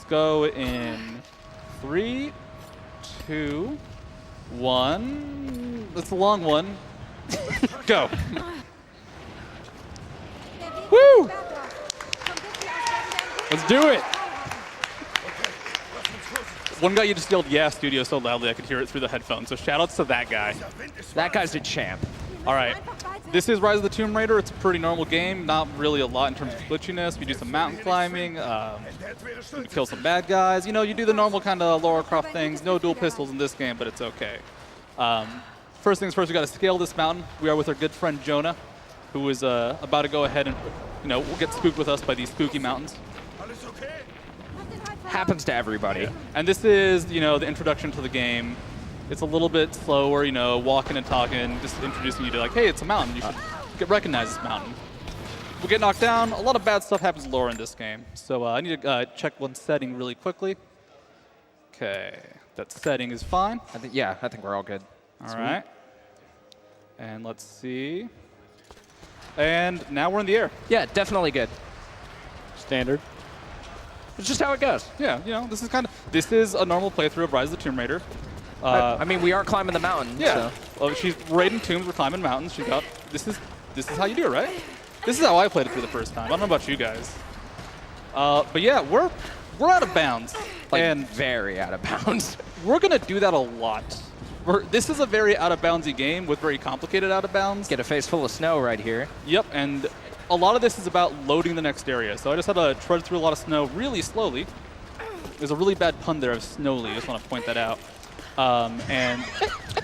go in 3, 2, 1. That's a long one. Go. Woo! Let's do it. One guy, you just yelled "Yeah" studio so loudly I could hear it through the headphones. So shoutouts to that guy. That guy's a champ. All right. This is Rise of the Tomb Raider. It's a pretty normal game. Not really a lot in terms of glitchiness. We do some mountain climbing. We kill some bad guys. You know, you do the normal kind of Lara Croft things. No dual pistols in this game, but it's okay. First things first, we got to scale this mountain. We are with our good friend Jonah, who is about to go ahead and, we'll get spooked with us by these spooky mountains. Happens to everybody. Yeah. And this is, the introduction to the game. It's a little bit slower, walking and talking, just introducing you to hey, it's a mountain. You should recognize this mountain. We'll get knocked down. A lot of bad stuff happens to Laura in this game. So I need to check one setting really quickly. Okay, that setting is fine. I think we're all good. All right. And let's see. And now we're in the air. Yeah, definitely good. Standard. It's just how it goes. Yeah, this is a normal playthrough of Rise of the Tomb Raider. I mean, we are climbing the mountain. Yeah. So. Well, she's raiding tombs, we're climbing mountains. This is how you do it, right? This is how I played it for the first time. I don't know about you guys. But yeah, we're out of bounds. And very out of bounds. We're gonna do that a lot. This is a very out of boundsy game with very complicated out of bounds. Get a face full of snow right here. Yep, and a lot of this is about loading the next area. So I just had to trudge through a lot of snow really slowly. There's a really bad pun there of snowly. I just want to point that out. And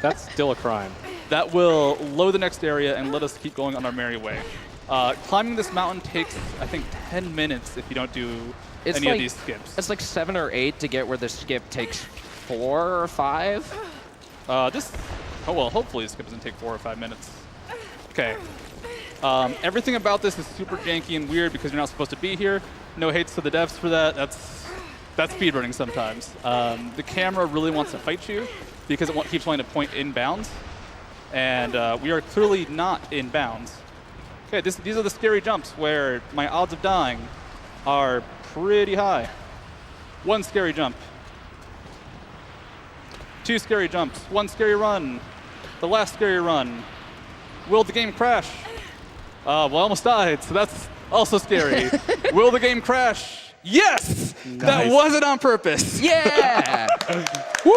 that's still a crime. That will load the next area and let us keep going on our merry way. Climbing this mountain takes, I think, 10 minutes if you don't do any of these skips. It's like 7 or 8 to get where the skip takes 4 or 5. Hopefully the skip doesn't take 4 or 5 minutes. Okay. Everything about this is super janky and weird because you're not supposed to be here. No hates to the devs for that. That's speedrunning sometimes. The camera really wants to fight you because it keeps wanting to point in bounds. And we are clearly not in bounds. Okay, these are the scary jumps where my odds of dying are pretty high. 1 scary jump. 2 scary jumps. 1 scary run. The last scary run. Will the game crash? Well, I almost died, so that's also scary. Will the game crash? Yes! Nice. That wasn't on purpose. Yeah! Woo!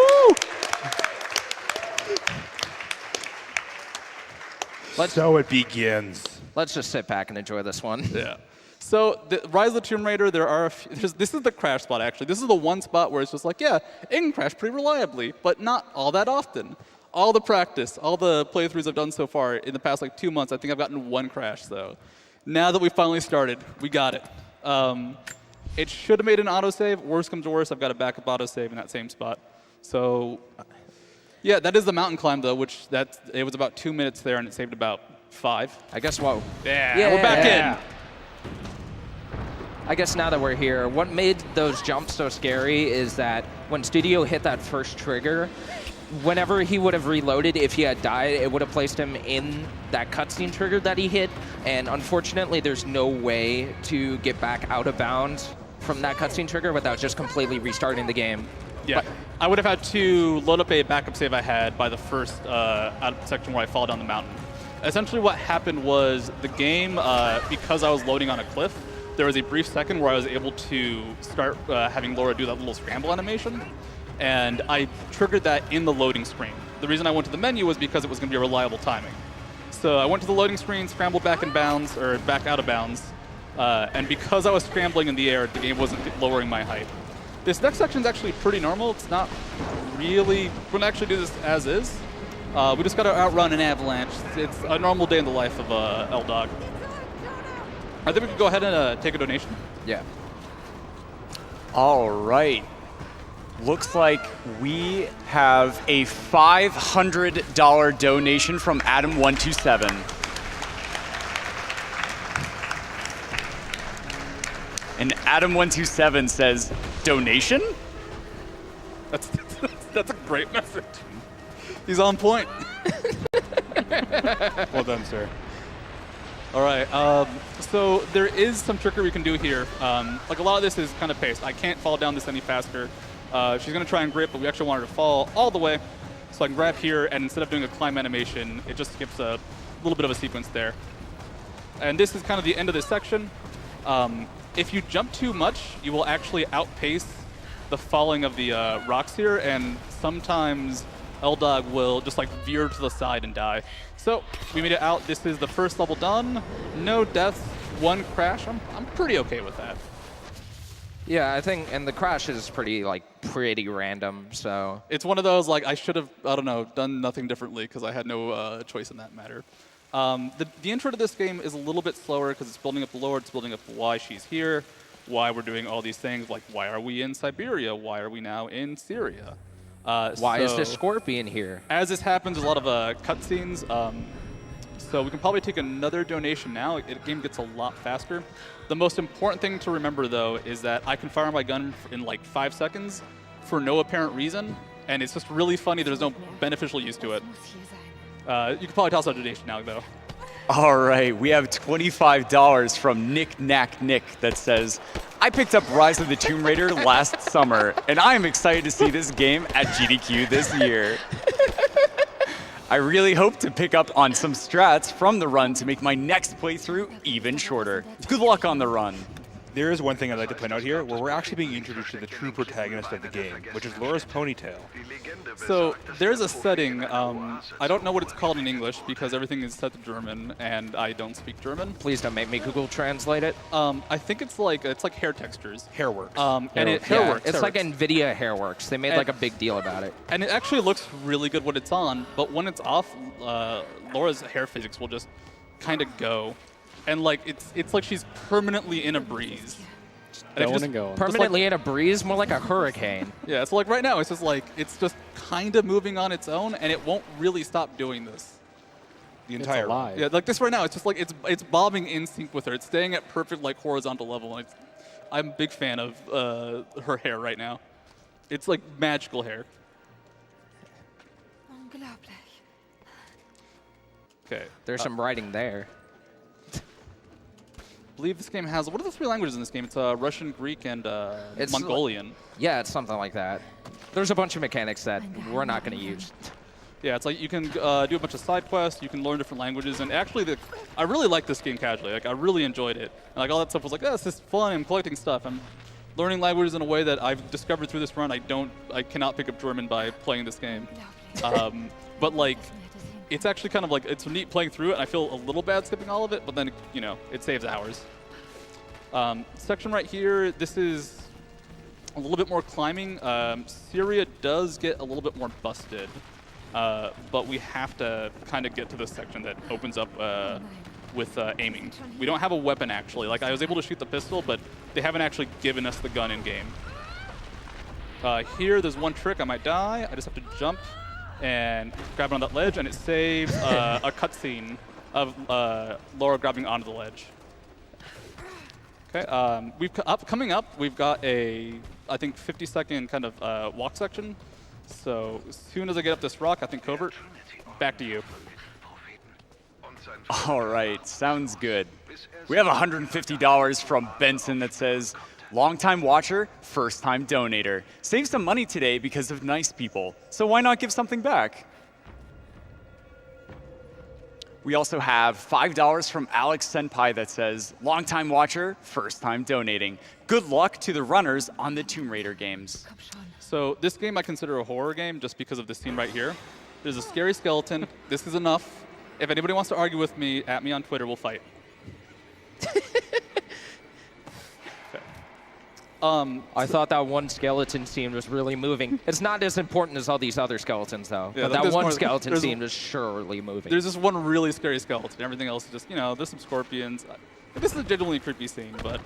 So it begins. Let's just sit back and enjoy this one. Yeah. So the Rise of the Tomb Raider, there are this is the crash spot, actually. This is the one spot where it's just it can crash pretty reliably, but not all that often. All the practice, all the playthroughs I've done so far in the past 2 months, I think I've gotten 1 crash, though. Now that we finally started, we got it. It should have made an autosave. Worst comes to worst, I've got a backup autosave in that same spot. So, yeah, that is the mountain climb, though, it was about 2 minutes there, and it saved about 5. I guess, whoa. Yeah, we're back in. I guess now that we're here, what made those jumps so scary is that when Studio hit that first trigger, whenever he would have reloaded, if he had died, it would have placed him in that cutscene trigger that he hit. And unfortunately, there's no way to get back out of bounds from that cutscene trigger without just completely restarting the game. Yeah, I would have had to load up a backup save I had by the first section where I fall down the mountain. Essentially what happened was the game, because I was loading on a cliff, there was a brief second where I was able to start having Laura do that little scramble animation. And I triggered that in the loading screen. The reason I went to the menu was because it was going to be a reliable timing. So I went to the loading screen, scrambled back in bounds, or back out of bounds, and because I was scrambling in the air, the game wasn't lowering my height. This next section is actually pretty normal. It's not really, we're going to actually do this as is. We just got to outrun an avalanche. It's a normal day in the life of L-Dog. I think we could go ahead and take a donation. Yeah. All right. Looks like we have a $500 donation from Adam127. And Adam127 says, donation? That's a great message. He's on point. Well done, sir. All right. So there is some trickery we can do here. Like a lot of this is kind of paced. I can't fall down this any faster. She's going to try and grip, but we actually want her to fall all the way. So I can grab here, and instead of doing a climb animation, it just skips a little bit of a sequence there. And this is kind of the end of this section. If you jump too much, you will actually outpace the falling of the rocks here, and sometimes L-Dog will just like veer to the side and die. So we made it out. This is the first level done. No deaths, 1 crash. I'm pretty okay with that. Yeah, I think, and the crash is pretty random, so. It's one of those, like, I should have, I don't know, done nothing differently because I had no choice in that matter. The intro to this game is a little bit slower because it's building up the lore, it's building up why she's here, why we're doing all these things, like why are we in Siberia, why are we now in Syria? Why is this scorpion here? As this happens, there's a lot of cutscenes. So we can probably take another donation now. The game gets a lot faster. The most important thing to remember, though, is that I can fire my gun in like 5 seconds for no apparent reason, and it's just really funny. There's no beneficial use to it. You can probably toss out a donation now, though. All right, we have $25 from Nick Knack Nick that says, I picked up Rise of the Tomb Raider last summer, and I am excited to see this game at GDQ this year. I really hope to pick up on some strats from the run to make my next playthrough even shorter. Good luck on the run. There is one thing I'd like to point out here, where we're actually being introduced to the true protagonist of the game, which is Laura's ponytail. So there's a setting, I don't know what it's called in English because everything is set to German and I don't speak German. Please don't make me Google translate it. I think it's like hair textures. Hairworks. It's like NVIDIA Hairworks. They made like a big deal about it. And it actually looks really good when it's on, but when it's off, Laura's hair physics will just kind of go. And like it's like she's permanently in a breeze. Going. Permanently in a breeze, more like a hurricane. Yeah, so like right now it's just kind of moving on its own, and it won't really stop doing this. The entire ride. Yeah, like this right now, it's just like it's bobbing in sync with her. It's staying at perfect like horizontal level. And I'm a big fan of her hair right now. It's like magical hair. Okay. There's some writing there. I believe this game has, what are the 3 languages in this game? It's Russian, Greek, and Mongolian. Yeah, it's something like that. There's a bunch of mechanics that we're not going to use. Yeah, it's like you can do a bunch of side quests, you can learn different languages, and actually I really like this game casually. Like, I really enjoyed it. And like all that stuff was like, oh, this is fun, I'm collecting stuff. I'm learning languages in a way that I've discovered through this run. I cannot pick up German by playing this game. But like, it's actually kind of like, it's neat playing through it, and I feel a little bad skipping all of it, but then, you know, it saves hours. Section right here, this is a little bit more climbing. Syria does get a little bit more busted, but we have to kind of get to this section that opens up with aiming. We don't have a weapon, actually. Like, I was able to shoot the pistol, but they haven't actually given us the gun in-game. Here, there's one trick. I might die. I just have to jump and grab it on that ledge, and it saves a cutscene of Laura grabbing onto the ledge. Okay, coming up, we've got a, I think, 50-second kind of walk section. So as soon as I get up this rock, I think covert, back to you. All right, sounds good. We have $150 from Benson that says, longtime watcher, first-time donator. Save some money today because of nice people, so why not give something back? We also have $5 from Alex Senpai that says, longtime watcher, first-time donating. Good luck to the runners on the Tomb Raider games. So this game I consider a horror game just because of this scene right here. There's a scary skeleton. This is enough. If anybody wants to argue with me, at me on Twitter, we'll fight. I thought that one skeleton scene was really moving. It's not as important as all these other skeletons, though. Yeah, but that one skeleton scene was surely moving. There's this one really scary skeleton. Everything else is just, you know, there's some scorpions. This is a genuinely creepy scene, but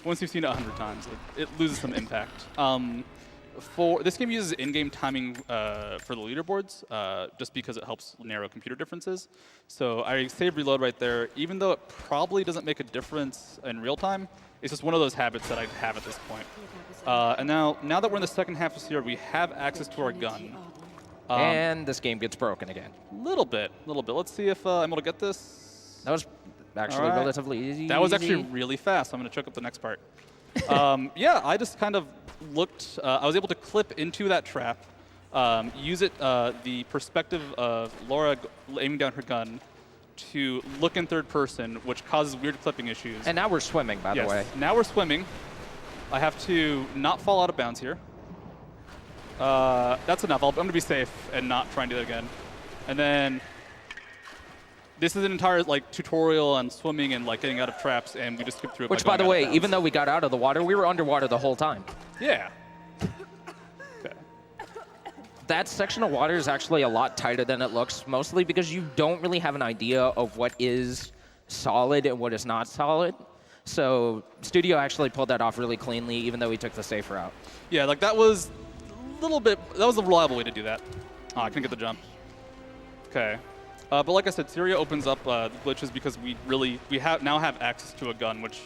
once you've seen it 100 times, it loses some impact. This game uses in-game timing for the leaderboards, just because it helps narrow computer differences. So I save reload right there, even though it probably doesn't make a difference in real time. It's just one of those habits that I have at this point. And now that we're in the second half of Syria, we have access to our gun. And this game gets broken again. Little bit. Let's see if I'm able to get this. That was actually All right. relatively easy. That was actually really fast. I'm going to choke up the next part. Yeah, I just kind of looked. I was able to clip into that trap, use it, the perspective of Laura aiming down her gun to look in third person, which causes weird clipping issues. And now we're swimming, by the way. Now we're swimming. I have to not fall out of bounds here. That's enough. I'm going to be safe and not try and do that again. And then this is an entire like tutorial on swimming and like getting out of traps, and we just skip through it. Which, by the way, even though we got out of the water, we were underwater the whole time. Yeah. Okay. That section of water is actually a lot tighter than it looks, mostly because you don't really have an idea of what is solid and what is not solid. So Studio actually pulled that off really cleanly, even though he took the safe route. Yeah, like that was a little bit. That was a reliable way to do that. Oh, I couldn't get the jump. Okay. But like I said, Syria opens up the glitches because we now have access to a gun, which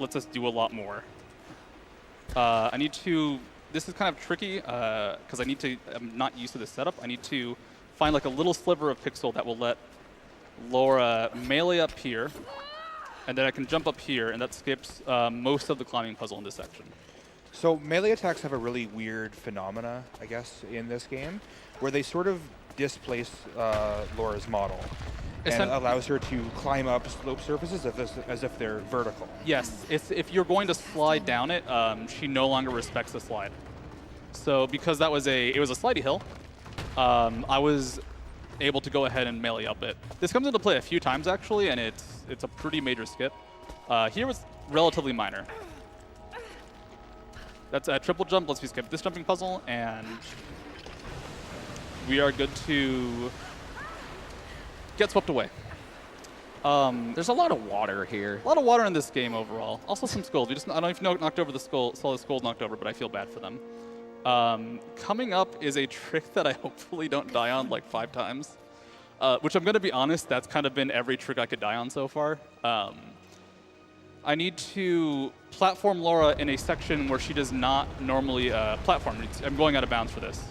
lets us do a lot more. I need to. This is kind of tricky because I'm not used to this setup. I need to find like a little sliver of pixel that will let Laura melee up here, and then I can jump up here, and that skips most of the climbing puzzle in this section. So melee attacks have a really weird phenomena, I guess, in this game, where they sort of displace Laura's model and allows her to climb up slope surfaces as if they're vertical. Yes, if you're going to slide down it, she no longer respects the slide. So because it was a slidey hill, I was able to go ahead and melee up it. This comes into play a few times actually, and it's a pretty major skip. Here was relatively minor. That's a triple jump. Let's skip this jumping puzzle, and we are good to get swept away. There's a lot of water here. A lot of water in this game overall. Also some skulls. I don't know if you knocked over the skull, saw the skulls knocked over, but I feel bad for them. Coming up is a trick that I hopefully don't die on like 5 times, which I'm going to be honest, that's kind of been every trick I could die on so far. I need to platform Laura in a section where she does not normally platform. I'm going out of bounds for this.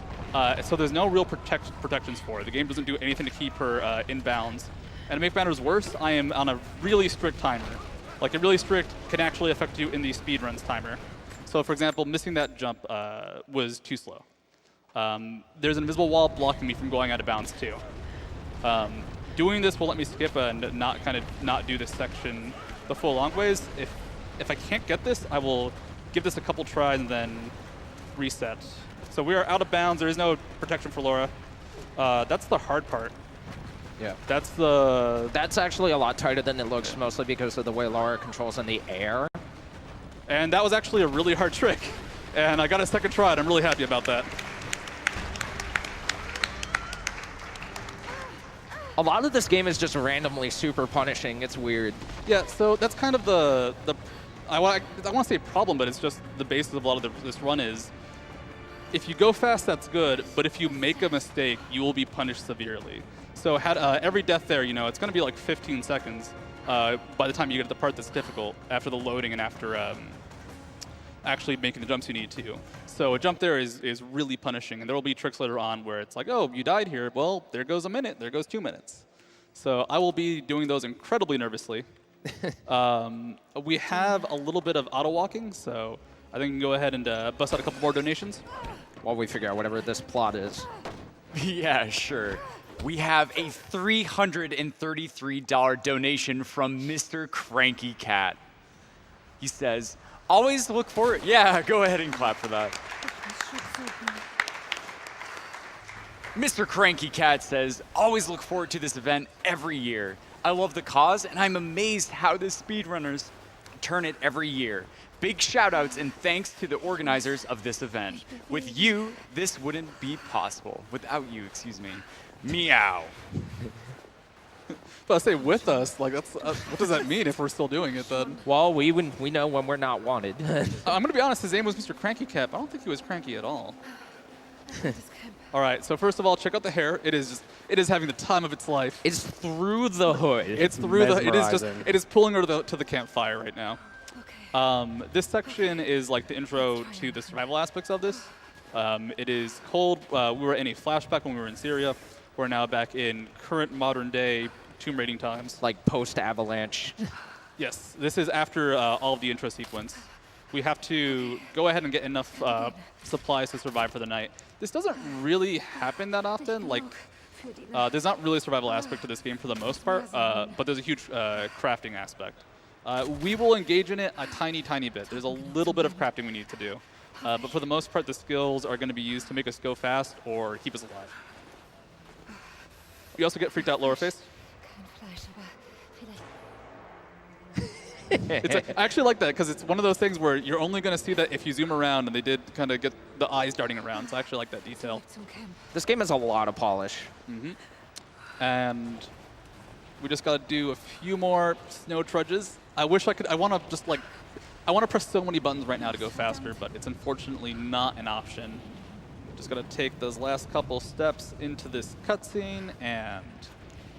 So there's no real protections for her. The game doesn't do anything to keep her in bounds. And to make matters worse, I am on a really strict timer. Like a really strict can actually affect you in the speedruns timer. So for example, missing that jump was too slow. There's an invisible wall blocking me from going out of bounds too. Doing this will let me skip and not do this section the full long ways. If I can't get this, I will give this a couple tries and then reset. So we are out of bounds. There is no protection for Laura. That's the hard part. Yeah. That's actually a lot tighter than it looks, mostly because of the way Laura controls in the air. And that was actually a really hard trick. And I got a second try, and I'm really happy about that. A lot of this game is just randomly super punishing. It's weird. Yeah, so that's kind of I want to say problem, but it's just the basis of a lot of this run is, if you go fast, that's good, but if you make a mistake, you will be punished severely. So every death there, it's going to be like 15 seconds by the time you get to the part that's difficult, after the loading and after actually making the jumps you need to. So a jump there is really punishing, and there will be tricks later on where it's like, oh, you died here, well, there goes a minute, there goes 2 minutes. So I will be doing those incredibly nervously. We have a little bit of auto-walking, so I think we can go ahead and bust out a couple more donations. While we figure out whatever this plot is. Yeah, sure. We have a $333 donation from Mr. Cranky Cat. He says, always look forward. Yeah, go ahead and clap for that. Mr. Cranky Cat says, always look forward to this event every year. I love the cause, and I'm amazed how the speedrunners turn it every year. Big shout outs and thanks to the organizers of this event. With you, this wouldn't be possible. Without you, excuse me. Meow. But I say with us, like what does that mean if we're still doing it then? Well, we know when we're not wanted. I'm going to be honest, his name was Mr. Cranky Cat. I don't think he was cranky at all. All right, so first of all, check out the hair. It is having the time of its life. It's through the hood. It's through the. It is pulling her to the campfire right now. Okay. This section is like the intro to the survival aspects of this. It is cold. We were in a flashback when we were in Syria. We're now back in current modern day tomb raiding times. Like post-avalanche. Yes, this is after all of the intro sequence. We have to go ahead and get enough supplies to survive for the night. This doesn't really happen that often. Like, there's not really a survival aspect to this game for the most part, but there's a huge crafting aspect. We will engage in it a tiny, tiny bit. There's a little bit of crafting we need to do. But for the most part, the skills are going to be used to make us go fast or keep us alive. You also get freaked out lower face. I actually like that because it's one of those things where you're only going to see that if you zoom around, and they did kind of get the eyes darting around. So I actually like that detail. This game has a lot of polish. And we just got to do a few more snow trudges. I wish I could. I want to just like, I want to press so many buttons right now to go faster, but it's unfortunately not an option. Just got to take those last couple steps into this cutscene, and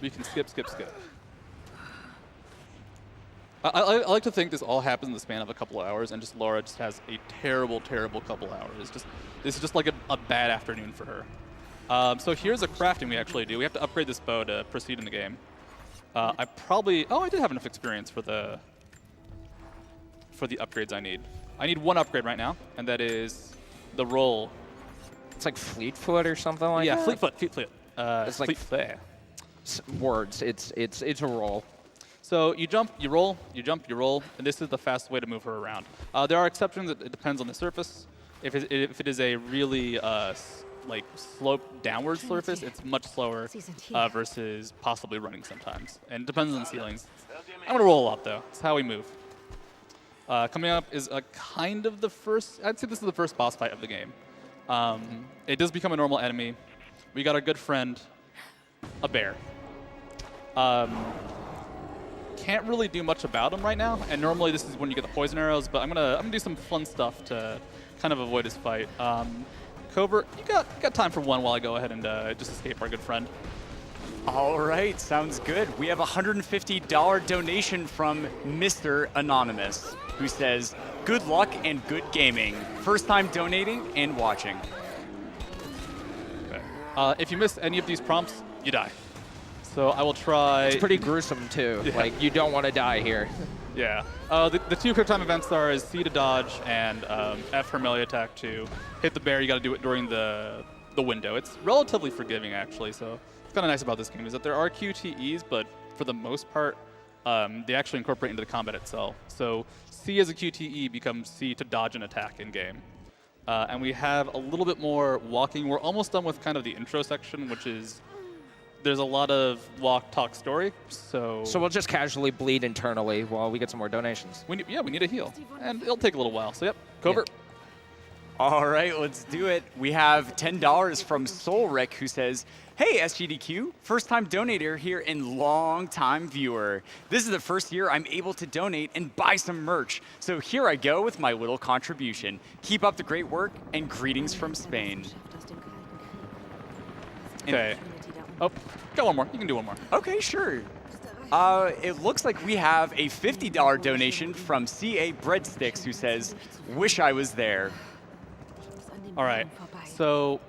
we can skip, skip, skip. I like to think this all happens in the span of a couple of hours, and just Laura just has a terrible, terrible couple of hours. This is just like a bad afternoon for her. So here's a crafting we actually do. We have to upgrade this bow to proceed in the game. I did have enough experience for the upgrades I need. I need one upgrade right now, and that is the roll. It's like Fleetfoot or something like that? Yeah, Fleetfoot. It's like words. It's a roll. So you jump, you roll, you jump, you roll, and this is the fastest way to move her around. There are exceptions. It depends on the surface. If it is a really like sloped downward surface, it's much slower versus possibly running sometimes. And it depends on the ceilings. I'm going to roll a lot, though. That's how we move. Coming up is kind of the first, I'd say this is the first boss fight of the game. It does become a normal enemy. We got our good friend, a bear. Can't really do much about him right now, and normally this is when you get the poison arrows, but I'm gonna do some fun stuff to kind of avoid his fight. Covert, you got time for one while I go ahead and just escape our good friend. All right, sounds good. We have a $150 donation from Mr. Anonymous, who says, "Good luck and good gaming. First time donating and watching." Okay. If you miss any of these prompts, you die. So I will try. It's pretty gruesome too. Yeah. Like, you don't want to die here. Yeah. The two quick time events are is C to dodge and F for melee attack to hit the bear. You got to do it during the window. It's relatively forgiving actually. So it's kind of nice about this game is that there are QTEs, but for the most part, they actually incorporate into the combat itself. So C as a QTE becomes C to dodge and attack in game. And we have a little bit more walking. We're almost done with kind of the intro section, which is. There's a lot of walk, talk, story, so we'll just casually bleed internally while we get some more donations. We need a heal, and it'll take a little while. So yep, Covert. Yeah. All right, let's do it. We have $10 from Solric, who says, "Hey SGDQ, first time donator here and long time viewer. This is the first year I'm able to donate and buy some merch. So here I go with my little contribution. Keep up the great work and greetings from Spain." Okay. Oh, got one more. You can do one more. Okay, sure. It looks like we have a $50 donation from CA Breadsticks, who says, "Wish I was there." All right. So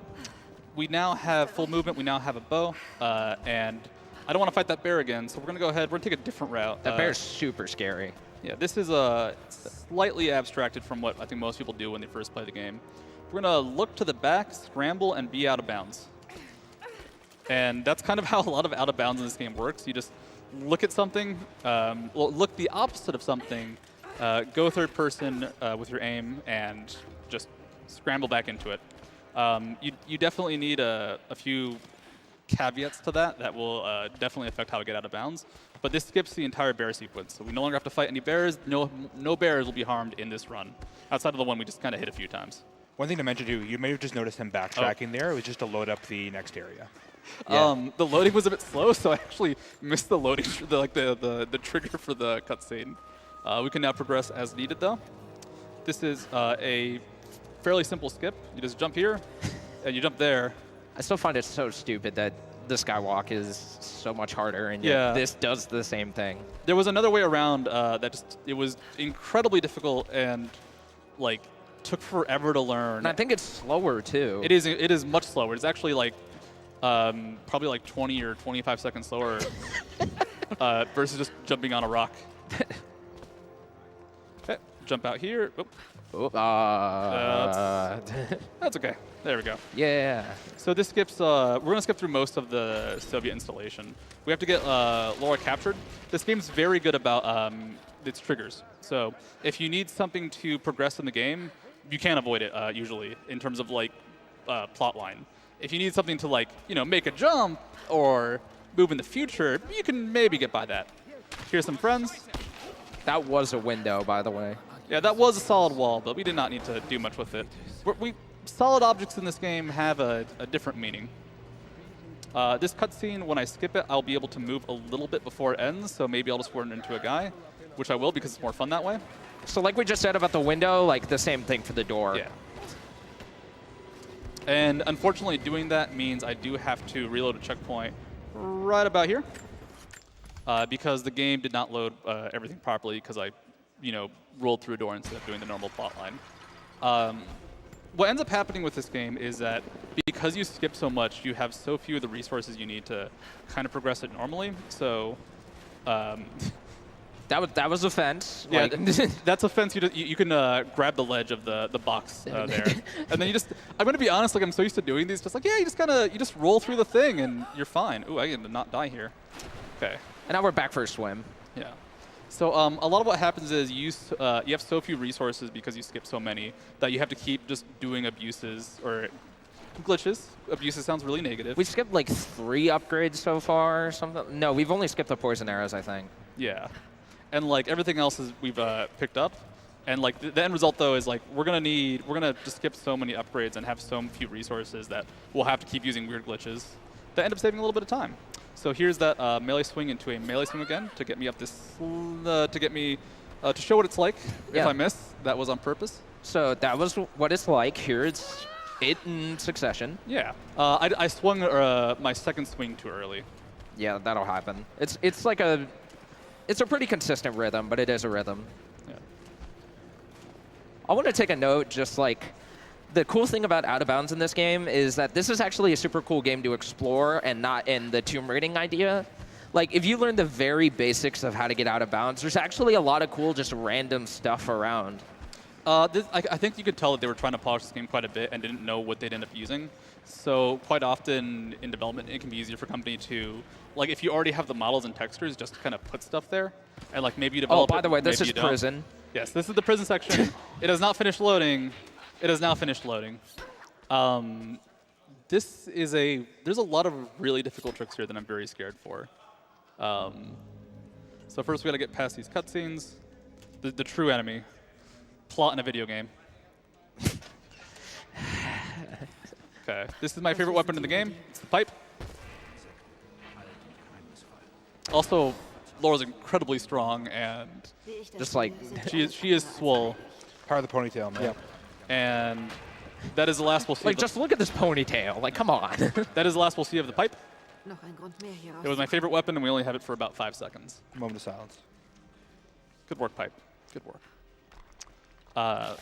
we now have full movement. We now have a bow, and I don't want to fight that bear again. So we're gonna go ahead. We're gonna take a different route. That bear's super scary. Yeah, this is slightly abstracted from what I think most people do when they first play the game. We're gonna look to the back, scramble, and be out of bounds. And that's kind of how a lot of out of bounds in this game works. You just look at something, look the opposite of something, go third person with your aim, and just scramble back into it. You definitely need a few caveats to that will definitely affect how we get out of bounds. But this skips the entire bear sequence, so we no longer have to fight any bears. No bears will be harmed in this run, outside of the one we just kind of hit a few times. One thing to mention too, you may have just noticed him backtracking there. It was just to load up the next area. Yeah. The loading was a bit slow, so I actually missed the loading, the trigger for the cutscene. We can now progress as needed, though. This is a fairly simple skip. You just jump here, and you jump there. I still find it so stupid that the skywalk is so much harder, and yet this does the same thing. There was another way around it was incredibly difficult and like took forever to learn. And I think it's slower too. It is much slower. It's actually like probably like 20 or 25 seconds slower versus just jumping on a rock. Okay, jump out here. Oop. That's okay. There we go. Yeah. So this skips, we're going to skip through most of the Soviet installation. We have to get Laura captured. This game's very good about its triggers. So if you need something to progress in the game, you can't avoid it usually in terms of like plot line. If you need something to like, make a jump or move in the future, you can maybe get by that. Here's some friends. That was a window, by the way. Yeah, that was a solid wall, but we did not need to do much with it. Solid objects in this game have a different meaning. This cutscene, when I skip it, I'll be able to move a little bit before it ends, so maybe I'll just run into a guy, which I will because it's more fun that way. So like we just said about the window, like the same thing for the door. Yeah. And unfortunately, doing that means I do have to reload a checkpoint right about here because the game did not load everything properly because I, rolled through a door instead of doing the normal plot line. What ends up happening with this game is that because you skip so much, you have so few of the resources you need to kind of progress it normally. So that was a fence. Yeah, like, that's a fence. You can grab the ledge of the box there, and then I'm gonna be honest. Like I'm so used to doing these, just like you just roll through the thing and you're fine. Ooh, I can not die here. Okay. And now we're back for a swim. Yeah. So a lot of what happens is you have so few resources because you skip so many that you have to keep just doing abuses or glitches. Abuses sounds really negative. We skipped like 3 upgrades so far or something. No, we've only skipped the poison arrows, I think. Yeah. And like everything else we've picked up. And like the end result though is like we're gonna just skip so many upgrades and have so few resources that we'll have to keep using weird glitches that end up saving a little bit of time. So here's that melee swing into a melee swing again to get me up this, to show what it's like if I miss. That was on purpose. So that was what it's like. Here it's in succession. Yeah. I swung my second swing too early. Yeah, that'll happen. It's a pretty consistent rhythm, but it is a rhythm. Yeah. I want to take a note, just like, the cool thing about Out of Bounds in this game is that this is actually a super cool game to explore and not in the tomb raiding idea. Like, if you learn the very basics of how to get out of bounds, there's actually a lot of cool, just random stuff around. I think you could tell that they were trying to polish this game quite a bit and didn't know what they'd end up using. So quite often in development, it can be easier for a company to, like, if you already have the models and textures, just kind of put stuff there. And, like, maybe you develop by the way, this is you don't. prison. Yes, this is the prison section. It has not finished loading. It has now finished loading. There's a lot of really difficult tricks here that I'm very scared for. So first we gotta get past these cutscenes. The true enemy. Plot in a video game. Okay, this is my favorite weapon in the game. It's the pipe. Also, Laura's incredibly strong and Just like, she is swole. Part of the ponytail, man. Yep. And that is the last we'll see. like just look at this ponytail. Like, come on. That is the last we'll see of the pipe. Noch ein Grund mehr hier It was my favorite weapon, and we only have it for about 5 seconds. Moment of silence. Good work, pipe. Good work.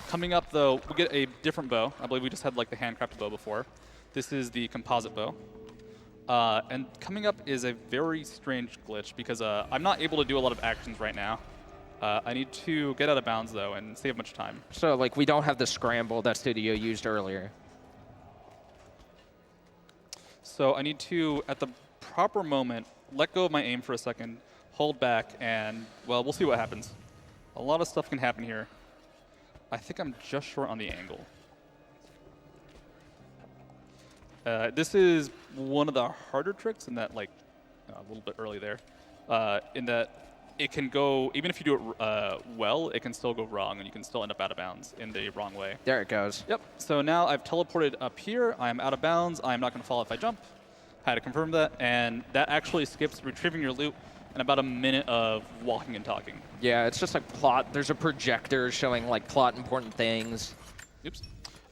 Coming up, though, we get a different bow. I believe we just had like the handcrafted bow before. This is the composite bow. And coming up is a very strange glitch because I'm not able to do a lot of actions right now. I need to get out of bounds, though, and save much time. So, like, we don't have the scramble that Studio used earlier. So I need to, at the proper moment, let go of my aim for a second, hold back, and, well, we'll see what happens. A lot of stuff can happen here. I think I'm just short on the angle. This is one of the harder tricks in that, like, a little bit early there, in that it can go, even if you do it well, it can still go wrong, and you can still end up out of bounds in the wrong way. There it goes. Yep, so now I've teleported up here. I am out of bounds. I am not going to fall if I jump. I had to confirm that, and that actually skips retrieving your loot and about a minute of walking and talking. Yeah, it's just like plot. There's a projector showing like plot important things. Oops.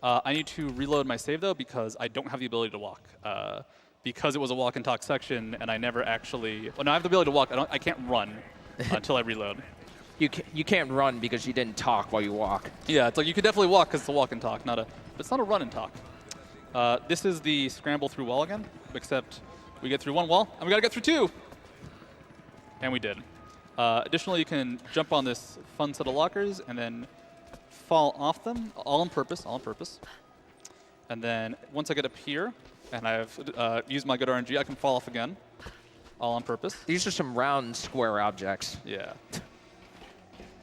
I need to reload my save, though, because I don't have the ability to walk. Because it was a walk and talk section, and I never actually... Well, no, I have the ability to walk. I can't run until I reload. You can't run because you didn't talk while you walk. Yeah, it's like you could definitely walk because it's a walk and talk, but it's not a run and talk. This is the scramble through wall again, except we get through one wall, and we got to get through 2. And we did. Additionally, you can jump on this fun set of lockers and then fall off them, all on purpose, And then once I get up here, and I've used my good RNG, I can fall off again, all on purpose. These are some round square objects. Yeah.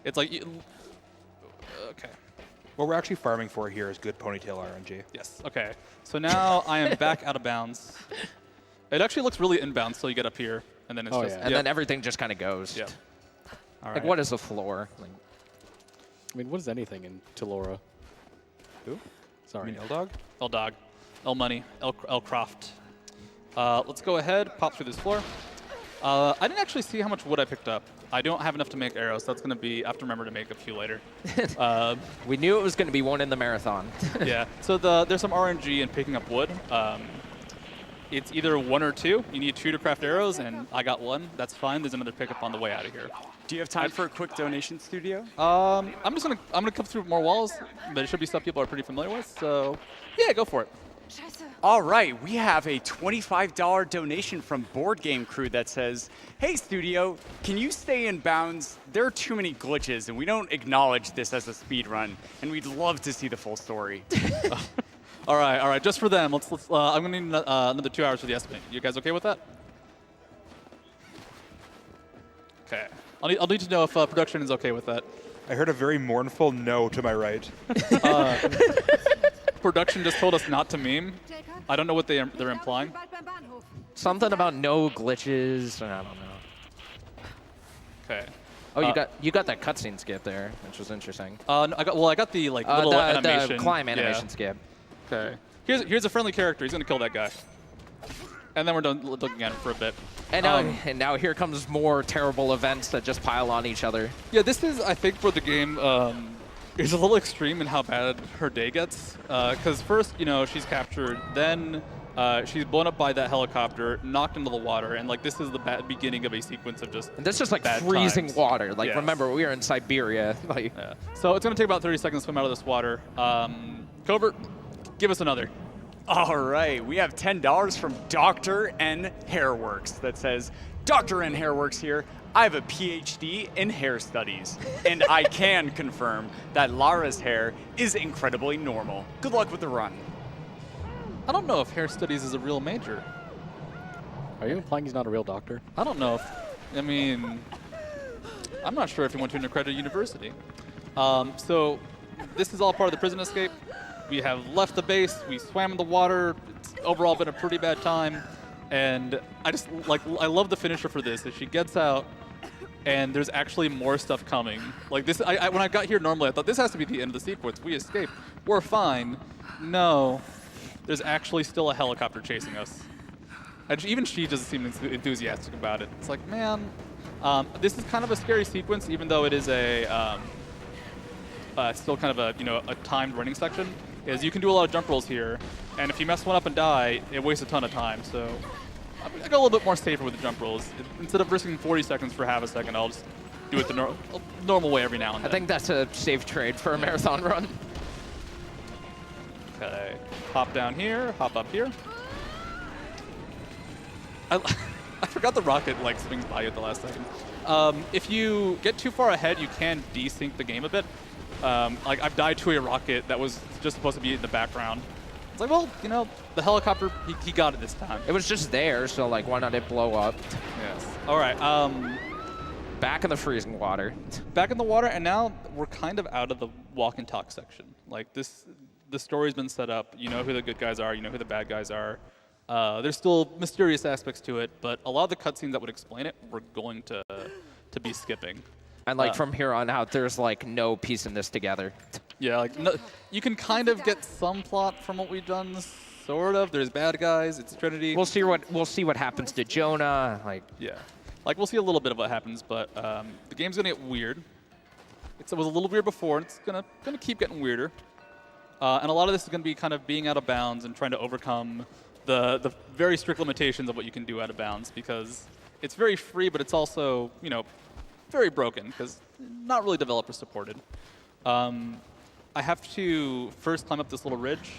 It's like, okay. What we're actually farming for here is good ponytail RNG. Yes, okay. So now I am back out of bounds. It actually looks really inbounds till you get up here, and then it's just... And then everything just kind of goes. Yep. All right. Like, what is the floor? Like, I mean, what is anything in Telora? Who? Sorry. You mean L-Dog? L-Dog, L-Money, L-Croft. Let's go ahead, pop through this floor. I didn't actually see how much wood I picked up. I don't have enough to make arrows, so that's going to be, I have to remember to make a few later. we knew it was going to be one in the marathon. Yeah, so there's some RNG in picking up wood. It's either 1 or 2. You need 2 to craft arrows, and I got 1. That's fine. There's another pickup on the way out of here. Do you have time for a quick donation, Studio? I'm gonna come through more walls, but it should be stuff people are pretty familiar with. So, yeah, go for it. All right, we have a $25 donation from Board Game Crew that says, "Hey Studio, can you stay in bounds? There are too many glitches, and we don't acknowledge this as a speed run, and we'd love to see the full story." All right. Just for them, let's. I'm gonna need another 2 hours for the estimate. You guys okay with that? Okay. I'll need to know if production is okay with that. I heard a very mournful no to my right. Production just told us not to meme. I don't know what they're implying. Something about no glitches. I don't know. Okay. Oh, you got that cutscene skip there, which was interesting. No, I got the little animation. The climb animation skip. Okay. Here's a friendly character. He's gonna kill that guy. And then we're done looking at him for a bit. And now here comes more terrible events that just pile on each other. Yeah, this is, I think, where the game is a little extreme in how bad her day gets. Because first, she's captured, then she's blown up by that helicopter, knocked into the water, and this is the beginning of a sequence of just. And this is like bad freezing times. water. Like, Yes. remember, we are in Siberia. Yeah. So it's gonna take about 30 seconds to swim out of this water. Covert, give us another. All right, we have $10 from Dr. N Hairworks that says, "Dr. N Hairworks here. I have a PhD in hair studies, and I can confirm that Lara's hair is incredibly normal. Good luck with the run." I don't know if hair studies is a real major. Are you implying he's not a real doctor? I don't know I'm not sure if he went to an accredited university. So this is all part of the prison escape. We have left the base, we swam in the water, it's overall been a pretty bad time, and I love the finisher for this, is she gets out, and there's actually more stuff coming. Like this, when I got here normally, I thought this has to be the end of the sequence. We escaped, we're fine. No, there's actually still a helicopter chasing us. And even she doesn't seem enthusiastic about it. It's like, man, this is kind of a scary sequence, even though it is still kind of a timed running section. Is you can do a lot of jump rolls here, and if you mess one up and die, it wastes a ton of time. So I got a little bit more safer with the jump rolls. Instead of risking 40 seconds for half a second, I'll just do it the normal way every now and then. I think that's a safe trade for a marathon run. Okay, hop down here, hop up here. I forgot the rocket swings by you at the last second. If you get too far ahead, you can desync the game a bit. I've died to a rocket that was just supposed to be in the background. It's like, well, the helicopter, he got it this time. It was just there, so why not it blow up? Yes. All right. Back in the freezing water. Back in the water, and now we're kind of out of the walk and talk section. The story's been set up. You know who the good guys are. You know who the bad guys are. There's still mysterious aspects to it, but a lot of the cutscenes that would explain it, we're going to be skipping. And from here on out, there's no piecing this together. Yeah, you can kind of get some plot from what we've done, sort of. There's bad guys. It's Trinity. We'll see what happens to Jonah. Yeah, we'll see a little bit of what happens, but the game's gonna get weird. It was a little weird before, and it's gonna keep getting weirder. And a lot of this is gonna be kind of being out of bounds and trying to overcome the very strict limitations of what you can do out of bounds, because it's very free, but it's also very broken because not really developer supported. I have to first climb up this little ridge.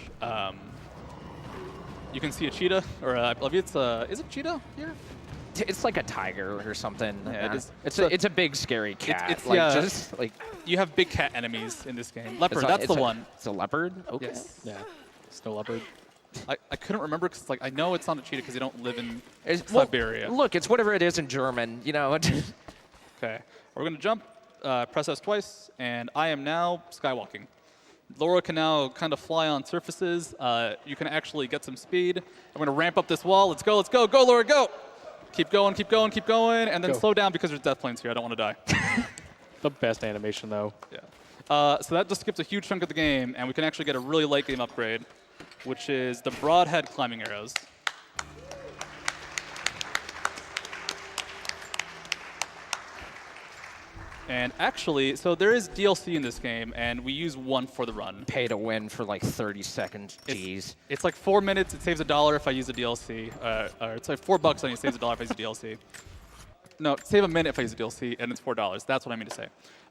You can see a cheetah, or I believe it's is it cheetah here? it's like a tiger or something. Yeah, it is. It's a big scary cat. it's like yeah. just like You have big cat enemies in this game. Leopard, it's a- that's it's the a- one. It's a leopard. Okay. Yes. Yeah. Snow leopard. I couldn't remember because like I know it's not a cheetah because they don't live in Well, Siberia. look, it's whatever it is in German. You know. Okay, we're gonna jump, press S twice, and I am now skywalking. Laura can now kind of fly on surfaces. You can actually get some speed. I'm gonna ramp up this wall. Let's go, go, Laura, go! Keep going, and then Go. slow down because there's death planes here. I don't want to die. The best animation, though. Yeah. So that just skips a huge chunk of the game, and we can actually get a really late game upgrade, which is the broadhead climbing arrows. And actually, so there is DLC in this game, and we use one for the run. Pay to win for like 30 seconds. Jeez. It's like 4 minutes. It saves $1 if I use a DLC. Or it's like $4 and it saves $1 if I use a DLC. No, save a minute if I use a DLC, and it's $4. That's what I mean to say.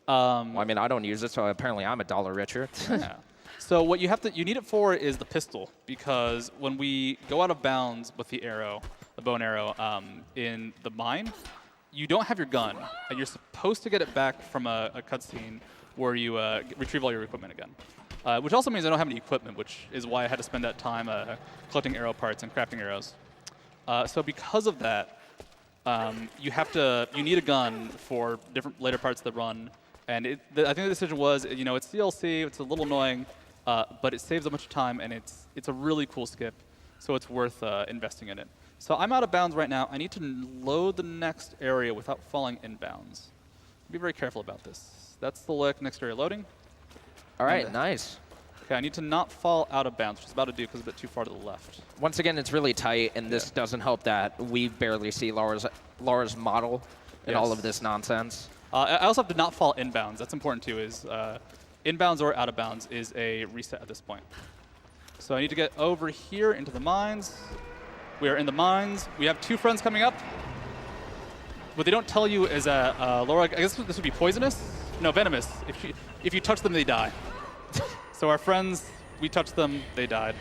Well, I mean, I don't use it, so apparently I'm $1 richer. Yeah. So what you need it for is the pistol, because when we go out of bounds with the arrow, the bow and arrow, in the mine, you don't have your gun, and you're supposed to get it back from a cutscene where you retrieve all your equipment again. Which also means I don't have any equipment, which is why I had to spend that time collecting arrow parts and crafting arrows. So because of that, you need a gun for different later parts of the run. And I think the decision was, it's DLC, it's a little annoying, but it saves a bunch of time, and it's a really cool skip, so it's worth investing in it. So I'm out of bounds right now. I need to load the next area without falling in bounds. Be very careful about this. That's the next area loading. All right, nice. Okay, I need to not fall out of bounds, which is about to do because it's a bit too far to the left. Once again, it's really tight, and this doesn't help that we barely see Laura's model in all of this nonsense. I also have to not fall inbounds. That's important too. Is inbounds or out of bounds is a reset at this point. So I need to get over here into the mines. We are in the mines. We have 2 friends coming up. What they don't tell you is that Laura, I guess this would be poisonous? No, venomous. If you touch them, they die. So our friends, we touched them, they died.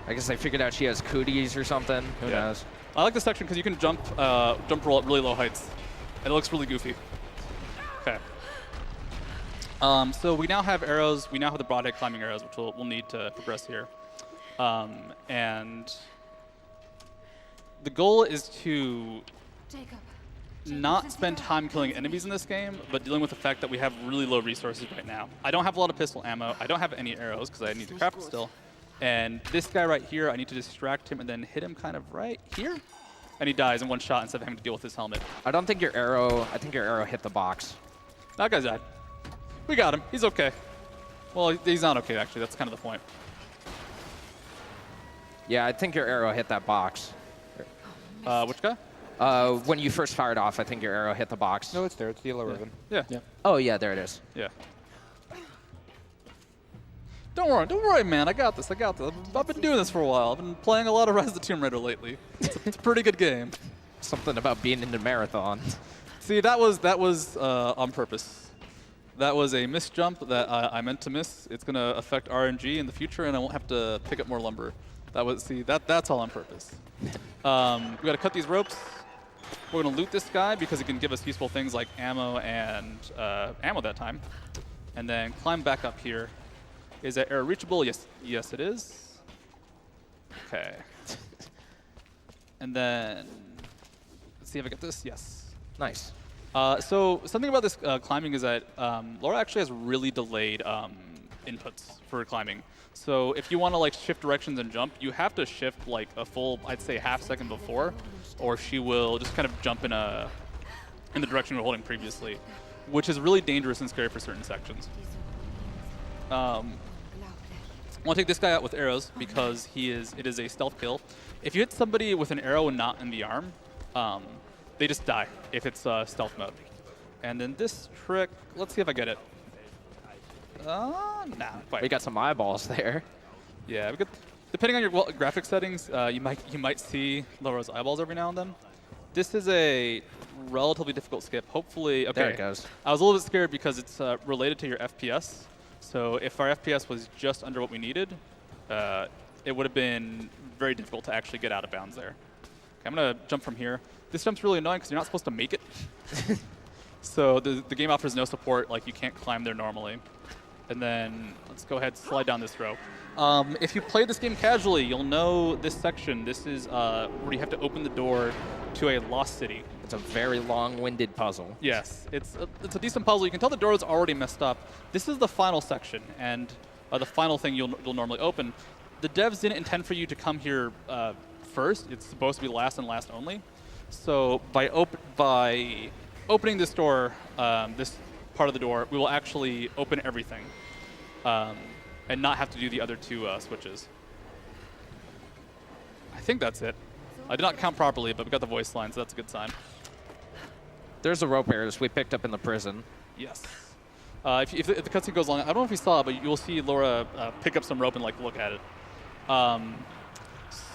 I guess they figured out she has cooties or something. Who knows? I like this section because you can jump roll at really low heights. And it looks really goofy. Okay. So we now have arrows. We now have the broadhead climbing arrows, which we'll need to progress here. And the goal is to not spend time killing enemies in this game, but dealing with the fact that we have really low resources right now. I don't have a lot of pistol ammo. I don't have any arrows because I need to craft it still. And this guy right here, I need to distract him and then hit him kind of right here. And he dies in one shot instead of having to deal with his helmet. I think your arrow hit the box. That guy's died. We got him. He's okay. Well, he's not okay, actually. That's kind of the point. Yeah, I think your arrow hit that box. Which guy? When you first fired off, I think your arrow hit the box. No, it's there. It's the yellow ribbon. Yeah. Oh, yeah, there it is. Yeah. Don't worry, man. I got this. I've been doing this for a while. I've been playing a lot of Rise of the Tomb Raider lately. It's a pretty good game. Something about being in the marathon. See, that was on purpose. That was a missed jump that I meant to miss. It's going to affect RNG in the future, and I won't have to pick up more lumber. That's all on purpose. We got to cut these ropes. We're going to loot this guy because he can give us useful things like ammo and ammo that time. And then climb back up here. Is that arrow reachable? Yes, it is. Okay. And then let's see if I get this. Yes. Nice. So something about this climbing is that Laura actually has really delayed inputs for climbing. So if you want to shift directions and jump, you have to shift like a full, I'd say, half second before, or she will just kind of jump in the direction you were holding previously, which is really dangerous and scary for certain sections. I want to take this guy out with arrows because it is a stealth kill. If you hit somebody with an arrow and not in the arm, they just die if it's stealth mode. And then this trick, let's see if I get it. Nah, quite. We got some eyeballs there. Yeah, depending on your graphic settings, you might see Laura's eyeballs every now and then. This is a relatively difficult skip. Hopefully, okay. There it goes. I was a little bit scared because it's related to your FPS. So if our FPS was just under what we needed, it would have been very difficult to actually get out of bounds there. I'm going to jump from here. This jump's really annoying because you're not supposed to make it. So the game offers no support, like you can't climb there normally. And then let's go ahead and slide down this rope. If you play this game casually, you'll know this section. This is where you have to open the door to a lost city. It's a very long-winded puzzle. Yes, it's a decent puzzle. You can tell the door is already messed up. This is the final section, and the final thing you'll normally open. The devs didn't intend for you to come here first. It's supposed to be last and last only. So by opening this door, this part of the door, we will actually open everything and not have to do the other two switches. I think that's it. I did not count properly, but we got the voice line, so that's a good sign. There's the rope errors we picked up in the prison. Yes. If the cutscene goes long, I don't know if you saw it, but you'll see Laura pick up some rope and like look at it.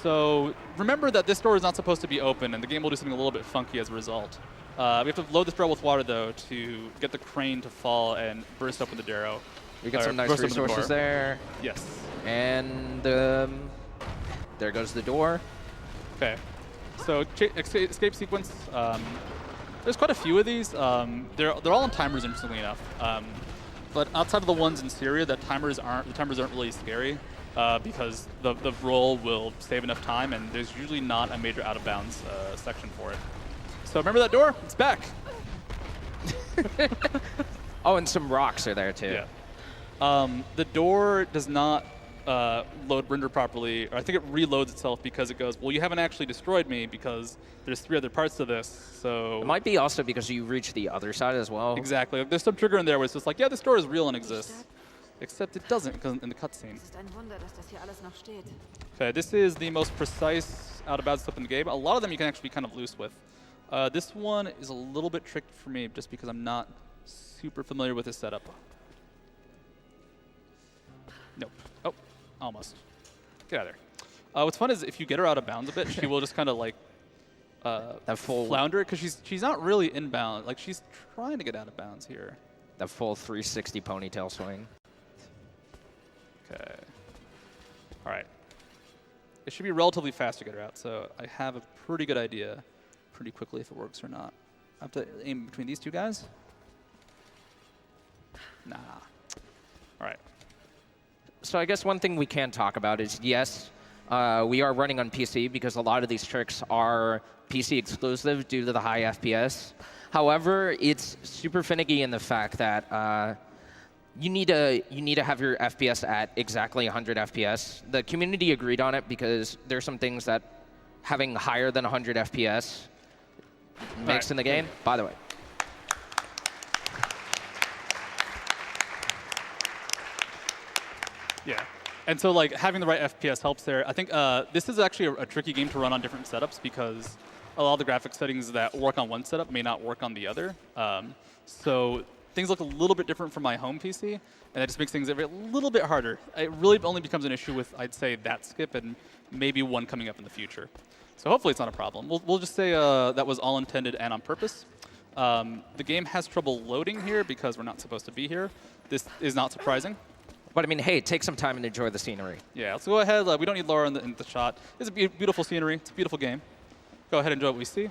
So remember that this door is not supposed to be open, and the game will do something a little bit funky as a result. We have to load this barrel with water, though, to get the crane to fall and burst open the darrow. We got some nice resources there. Yes. And there goes the door. Okay. So escape sequence. There's quite a few of these. They're all on timers, interestingly enough. But outside of the ones in Syria, the timers aren't really scary because the roll will save enough time, and there's usually not a major out of bounds section for it. So remember that door? It's back. Oh, and some rocks are there too. Yeah. The door does not render properly, or I think it reloads itself because it goes, well, you haven't actually destroyed me because there's 3 other parts to this, so... It might be also because you reach the other side as well. Exactly. There's some trigger in there where it's just like, yeah, this door is real and exists. Except it doesn't because in the cutscene. Okay, this is the most precise out-of-bounds slip in the game. A lot of them you can actually be kind of loose with. This one is a little bit tricky for me just because I'm not super familiar with this setup. Nope. Oh, almost. Get out of there. What's fun is if you get her out of bounds a bit, she will just kind of like that full flounder because she's not really inbound. Like she's trying to get out of bounds here. That full 360 ponytail swing. Okay. All right. It should be relatively fast to get her out, so I have a pretty good idea pretty quickly if it works or not. I have to aim between these two guys. Nah. All right. So I guess one thing we can talk about is, yes, we are running on PC because a lot of these tricks are PC exclusive due to the high FPS. However, it's super finicky in the fact that you need to have your FPS at exactly 100 FPS. The community agreed on it because there's some things that having higher than 100 FPS makes in the game. By the way. Yeah, and so like having the right FPS helps there. I think this is actually a tricky game to run on different setups because a lot of the graphics settings that work on one setup may not work on the other. So things look a little bit different from my home PC, and that just makes things a little bit harder. It really only becomes an issue with, I'd say, that skip and maybe one coming up in the future. So hopefully it's not a problem. We'll just say that was all intended and on purpose. The game has trouble loading here because we're not supposed to be here. This is not surprising. But I mean, hey, take some time and enjoy the scenery. Yeah, let's go ahead. We don't need Laura in the shot. It's a beautiful scenery. It's a beautiful game. Go ahead and enjoy what we see.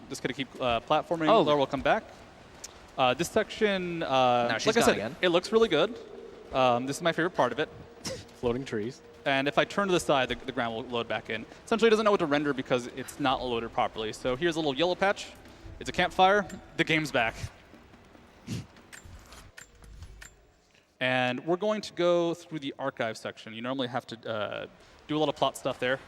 Just going to keep platforming. Oh. Laura will come back. This section, Now she's like I said, again. it looks really good. This is my favorite part of it. Floating trees. And if I turn to the side, the ground will load back in. Essentially, it doesn't know what to render because it's not loaded properly. So here's a little yellow patch. It's a campfire. The game's back. And we're going to go through the archive section. You normally have to do a lot of plot stuff there.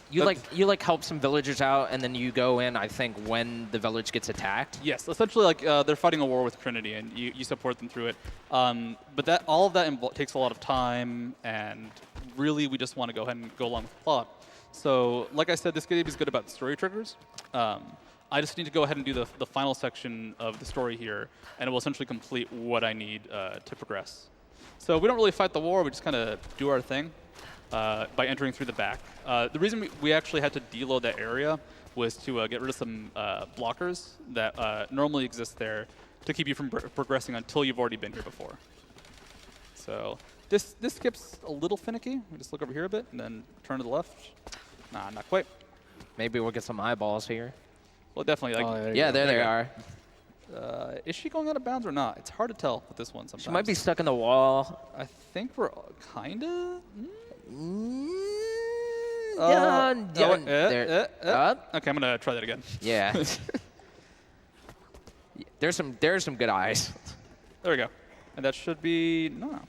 You like help some villagers out, and then you go in, I think, when the village gets attacked? Yes, essentially like they're fighting a war with Trinity, and you support them through it. But all of that takes a lot of time, and really we just want to go ahead and go along with the plot. So like I said, this game is good about story triggers. I just need to go ahead and do the final section of the story here, and it will essentially complete what I need to progress. So we don't really fight the war, we just kind of do our thing by entering through the back. The reason we actually had to deload that area was to get rid of some blockers that normally exist there to keep you from progressing until you've already been here before. So this skip's a little finicky. We just look over here a bit and then turn to the left. Nah, not quite. Maybe we'll get some eyeballs here. Well, definitely. Like, there you Yeah, go. there they are. is she going out of bounds or not? It's hard to tell with this one sometimes. She might be stuck in the wall. I think we're kind of. There. Up. Okay, I'm gonna try that again. Yeah. There's some good eyes. There we go. And that should be no.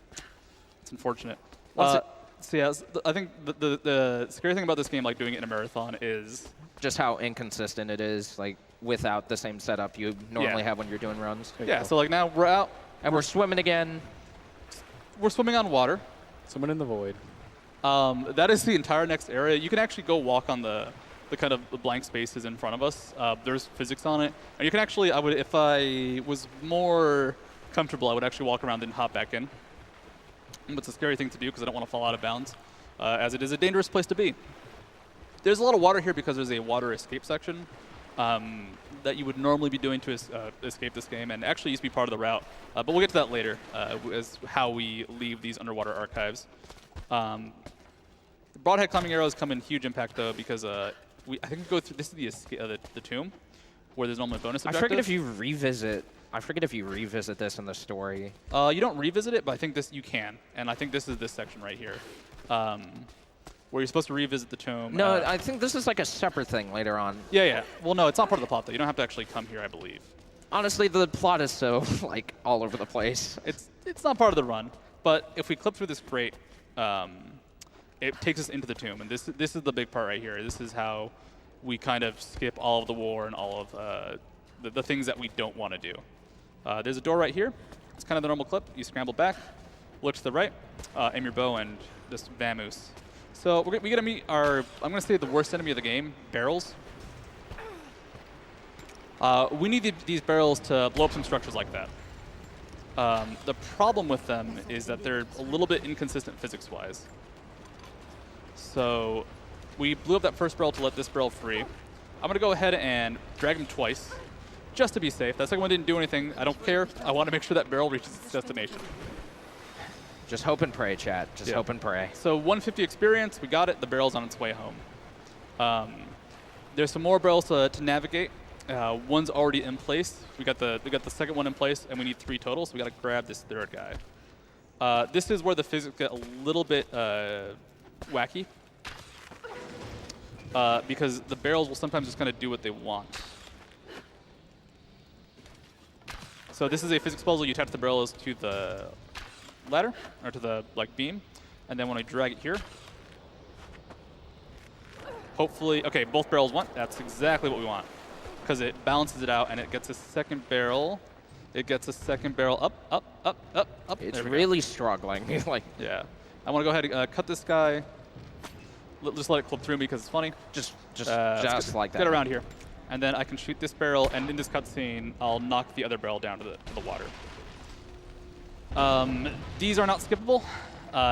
It's unfortunate. What's So yeah, I think the scary thing about this game, like doing it in a marathon, is Just how inconsistent it is, like without the same setup you normally have when you're doing runs. yeah. So like now we're out. And we're swimming again. We're swimming on water. Someone in the void. That is the entire next area. You can actually go walk on the kind of the blank spaces in front of us. There's physics on it, and you can actually. I would, if I was more comfortable, I would actually walk around and hop back in. But it's a scary thing to do because I don't want to fall out of bounds, as it is a dangerous place to be. There's a lot of water here because there's a water escape section that you would normally be doing to escape this game, and actually used to be part of the route. But we'll get to that later, as how we leave these underwater archives. The broadhead climbing arrows come in huge impact though, because I think we go through. This is the tomb, where there's normally a bonus objective. I forget if you revisit this in the story. You don't revisit it, but I think this you can, and I think this is this section right here, where you're supposed to revisit the tomb. No, I think this is like a separate thing later on. Yeah. Well, no, it's not part of the plot though. You don't have to actually come here, I believe. Honestly, the plot is so like all over the place. It's not part of the run, but if we clip through this crate, it takes us into the tomb, and this is the big part right here. This is how we kind of skip all of the war and all of the things that we don't want to do. There's a door right here. It's kind of the normal clip. You scramble back, look to the right, aim your bow, and just vamoose. So we get to meet our, I'm going to say the worst enemy of the game, barrels. We need these barrels to blow up some structures like that. The problem with them is that they're a little bit inconsistent physics-wise. So we blew up that first barrel to let this barrel free. I'm going to go ahead and drag him twice, just to be safe. That second one didn't do anything. I don't care. I want to make sure that barrel reaches its destination. Just hope and pray, chat. Just hope and pray. So 150 experience. We got it. The barrel's on its way home. There's some more barrels to navigate. One's already in place. We got the second one in place, and we need 3 total. So we got to grab this third guy. This is where the physics get a little bit wacky, because the barrels will sometimes just kind of do what they want. So this is a physics puzzle. You attach the barrels to the ladder, or to the beam, and then when I drag it here, hopefully, okay, both barrels went. That's exactly what we want, because it balances it out and it gets a second barrel. It gets a second barrel up. It's really struggling. Like, yeah. I want to go ahead and cut this guy. Just let it clip through me because it's funny. just like that. Get around here. And then I can shoot this barrel, and in this cutscene, I'll knock the other barrel down to the water. These are not skippable.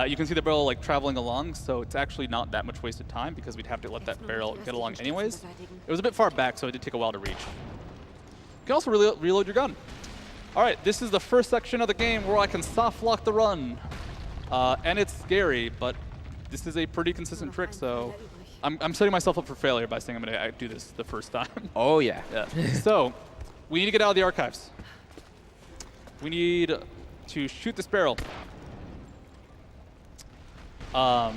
You can see the barrel traveling along, so it's actually not that much wasted time because we'd have to let that barrel get along anyways. It was a bit far back, so it did take a while to reach. You can also reload your gun. All right, this is the first section of the game where I can soft lock the run. And it's scary, but this is a pretty consistent trick, so I'm setting myself up for failure by saying I'm going to do this the first time. Oh, yeah. So we need to get out of the archives. We need to shoot this barrel. As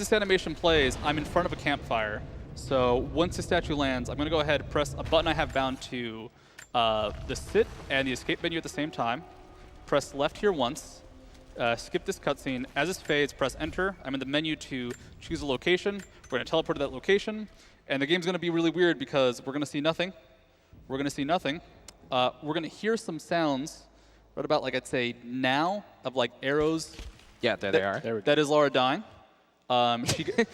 this animation plays, I'm in front of a campfire. So once the statue lands, I'm going to go ahead and press a button I have bound to the sit and the escape menu at the same time. Press left here once. Skip this cutscene. As this fades, press enter. I'm in the menu to choose a location. We're going to teleport to that location. And the game's going to be really weird because we're going to see nothing. We're going to see nothing. We're going to hear some sounds right about, I'd say now, of arrows. Yeah, there they are. That is Laura dying. It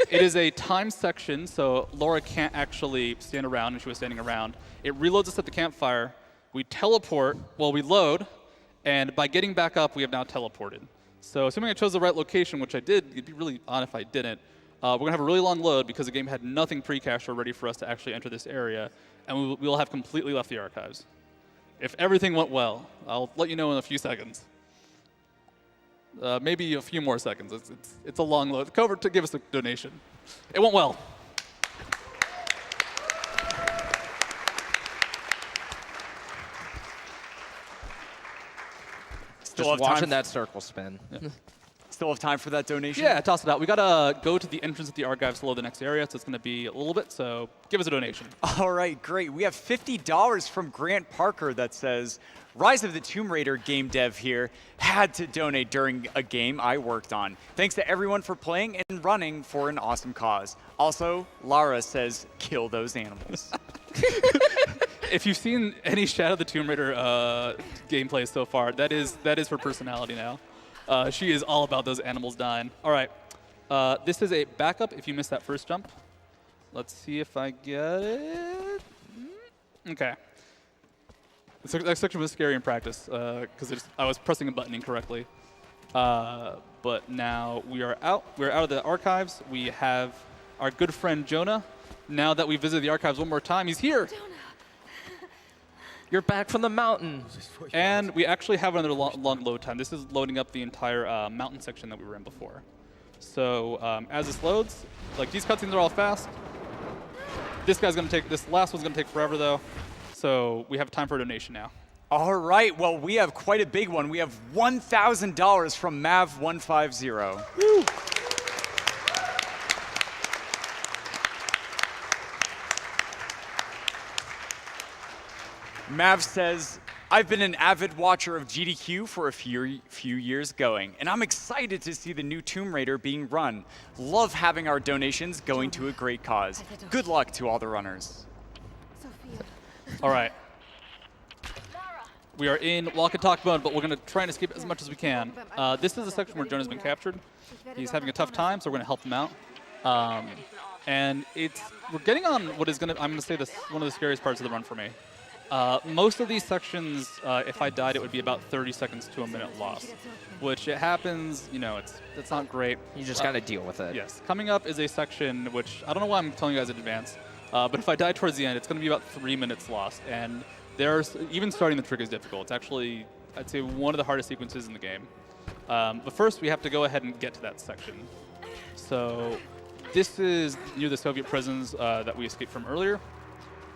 is a time section, so Laura can't actually stand around, and she was standing around. It reloads us at the campfire. We teleport while we load. And by getting back up, we have now teleported. So assuming I chose the right location, which I did, it'd be really odd if I didn't, we're going to have a really long load because the game had nothing pre-cached or ready for us to actually enter this area, and we will have completely left the archives. If everything went well, I'll let you know in a few seconds. Maybe a few more seconds. It's a long load. Covert to give us a donation. It went well. Still Just have watching time. that circle spin. Yeah. Still have time for that donation? Yeah, toss it out. We gotta go to the entrance of the archives to load the next area, so it's gonna be a little bit. So give us a donation. All right, great. We have $50 from Grant Parker that says, Rise of the Tomb Raider game dev here had to donate during a game I worked on. Thanks to everyone for playing and running for an awesome cause. Also, Lara says, kill those animals. If you've seen any Shadow of the Tomb Raider gameplay so far, that is her personality now. She is all about those animals dying. All right, this is a backup if you missed that first jump. Let's see if I get it. Okay. That section was scary in practice because I was pressing a button incorrectly. But now we are out. We're out of the archives. We have our good friend Jonah. Now that we visited the archives one more time, he's here. You're back from the mountain. And we actually have another long load time. This is loading up the entire mountain section that we were in before. So as this loads, like these cutscenes are all fast. This last one's gonna take forever though. So we have time for a donation now. All right, well, we have quite a big one. We have $1,000 from Mav150. Woo. Mav says, I've been an avid watcher of GDQ for a few years going, and I'm excited to see the new Tomb Raider being run. Love having our donations going to a great cause. Good luck to all the runners. All right. We are in walk and talk mode, but we're going to try and escape as much as we can. This is a section where Jonah's been captured. He's having a tough time, so we're going to help him out. And we're getting on what is going to, I'm going to say this, one of the scariest parts of the run for me. Most of these sections, if I died, it would be about 30 seconds to a minute loss, which it happens, you know, it's not great. You just got to deal with it. Yes. Coming up is a section which, I don't know why I'm telling you guys in advance, but if I die towards the end, it's going to be about 3 minutes lost. And even starting the trick is difficult. It's actually, I'd say, one of the hardest sequences in the game. But first, we have to go ahead and get to that section. So this is near the Soviet prisons that we escaped from earlier.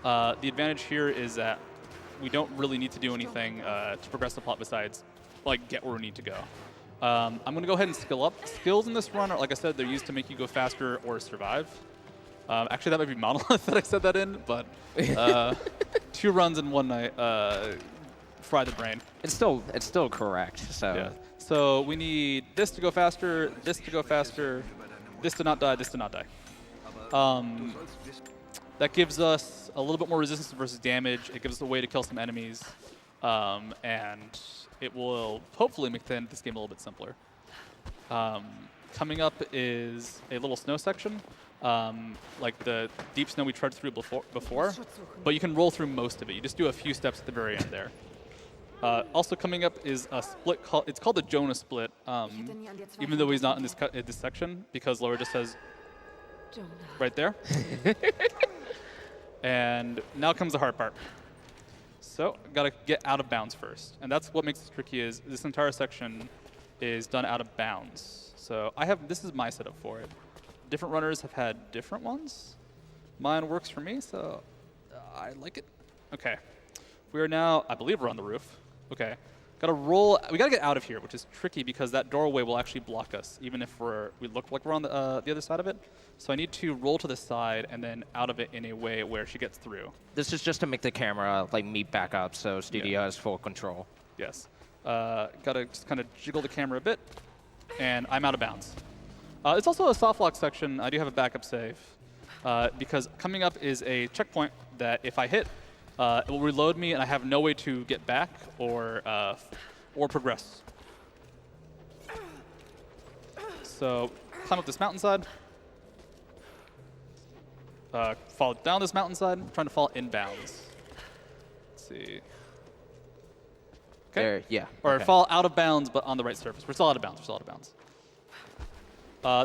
The advantage here is that we don't really need to do anything to progress the plot besides like get where we need to go. I'm going to go ahead and skill up. Skills in this run are, like I said, they're used to make you go faster or survive. Actually, that might be Monolith that I said that in, but 2 runs in one night fry the brain. It's still correct. So yeah. So we need this to go faster, this to go faster, this to not die, this to not die. That gives us a little bit more resistance versus damage. It gives us a way to kill some enemies, and it will hopefully make the end of this game a little bit simpler. Coming up is a little snow section, like the deep snow we tread through before, but you can roll through most of it. You just do a few steps at the very end there. Also coming up is a split, it's called the Jonah split, even though he's not in this section, because Laura just says, right there. And now comes the hard part. So, gotta get out of bounds first. And that's what makes this tricky is this entire section is done out of bounds. So this is my setup for it. Different runners have had different ones. Mine works for me, so I like it. Okay. We are now, I believe we're on the roof. Okay. Gotta roll, we gotta get out of here, which is tricky because that doorway will actually block us, even if we look like we're on the other side of it. So I need to roll to the side and then out of it in a way where she gets through. This is just to make the camera like meet back up so Studio has full control. Yes. Gotta just kind of jiggle the camera a bit, and I'm out of bounds. It's also a soft lock section. I do have a backup save because coming up is a checkpoint that if I hit, it will reload me, and I have no way to get back or progress. So climb up this mountainside. Fall down this mountainside. I'm trying to fall inbounds. Let's see. Okay. There, yeah. Or okay. fall out of bounds, but on the right surface. We're still out of bounds. We're still out of bounds.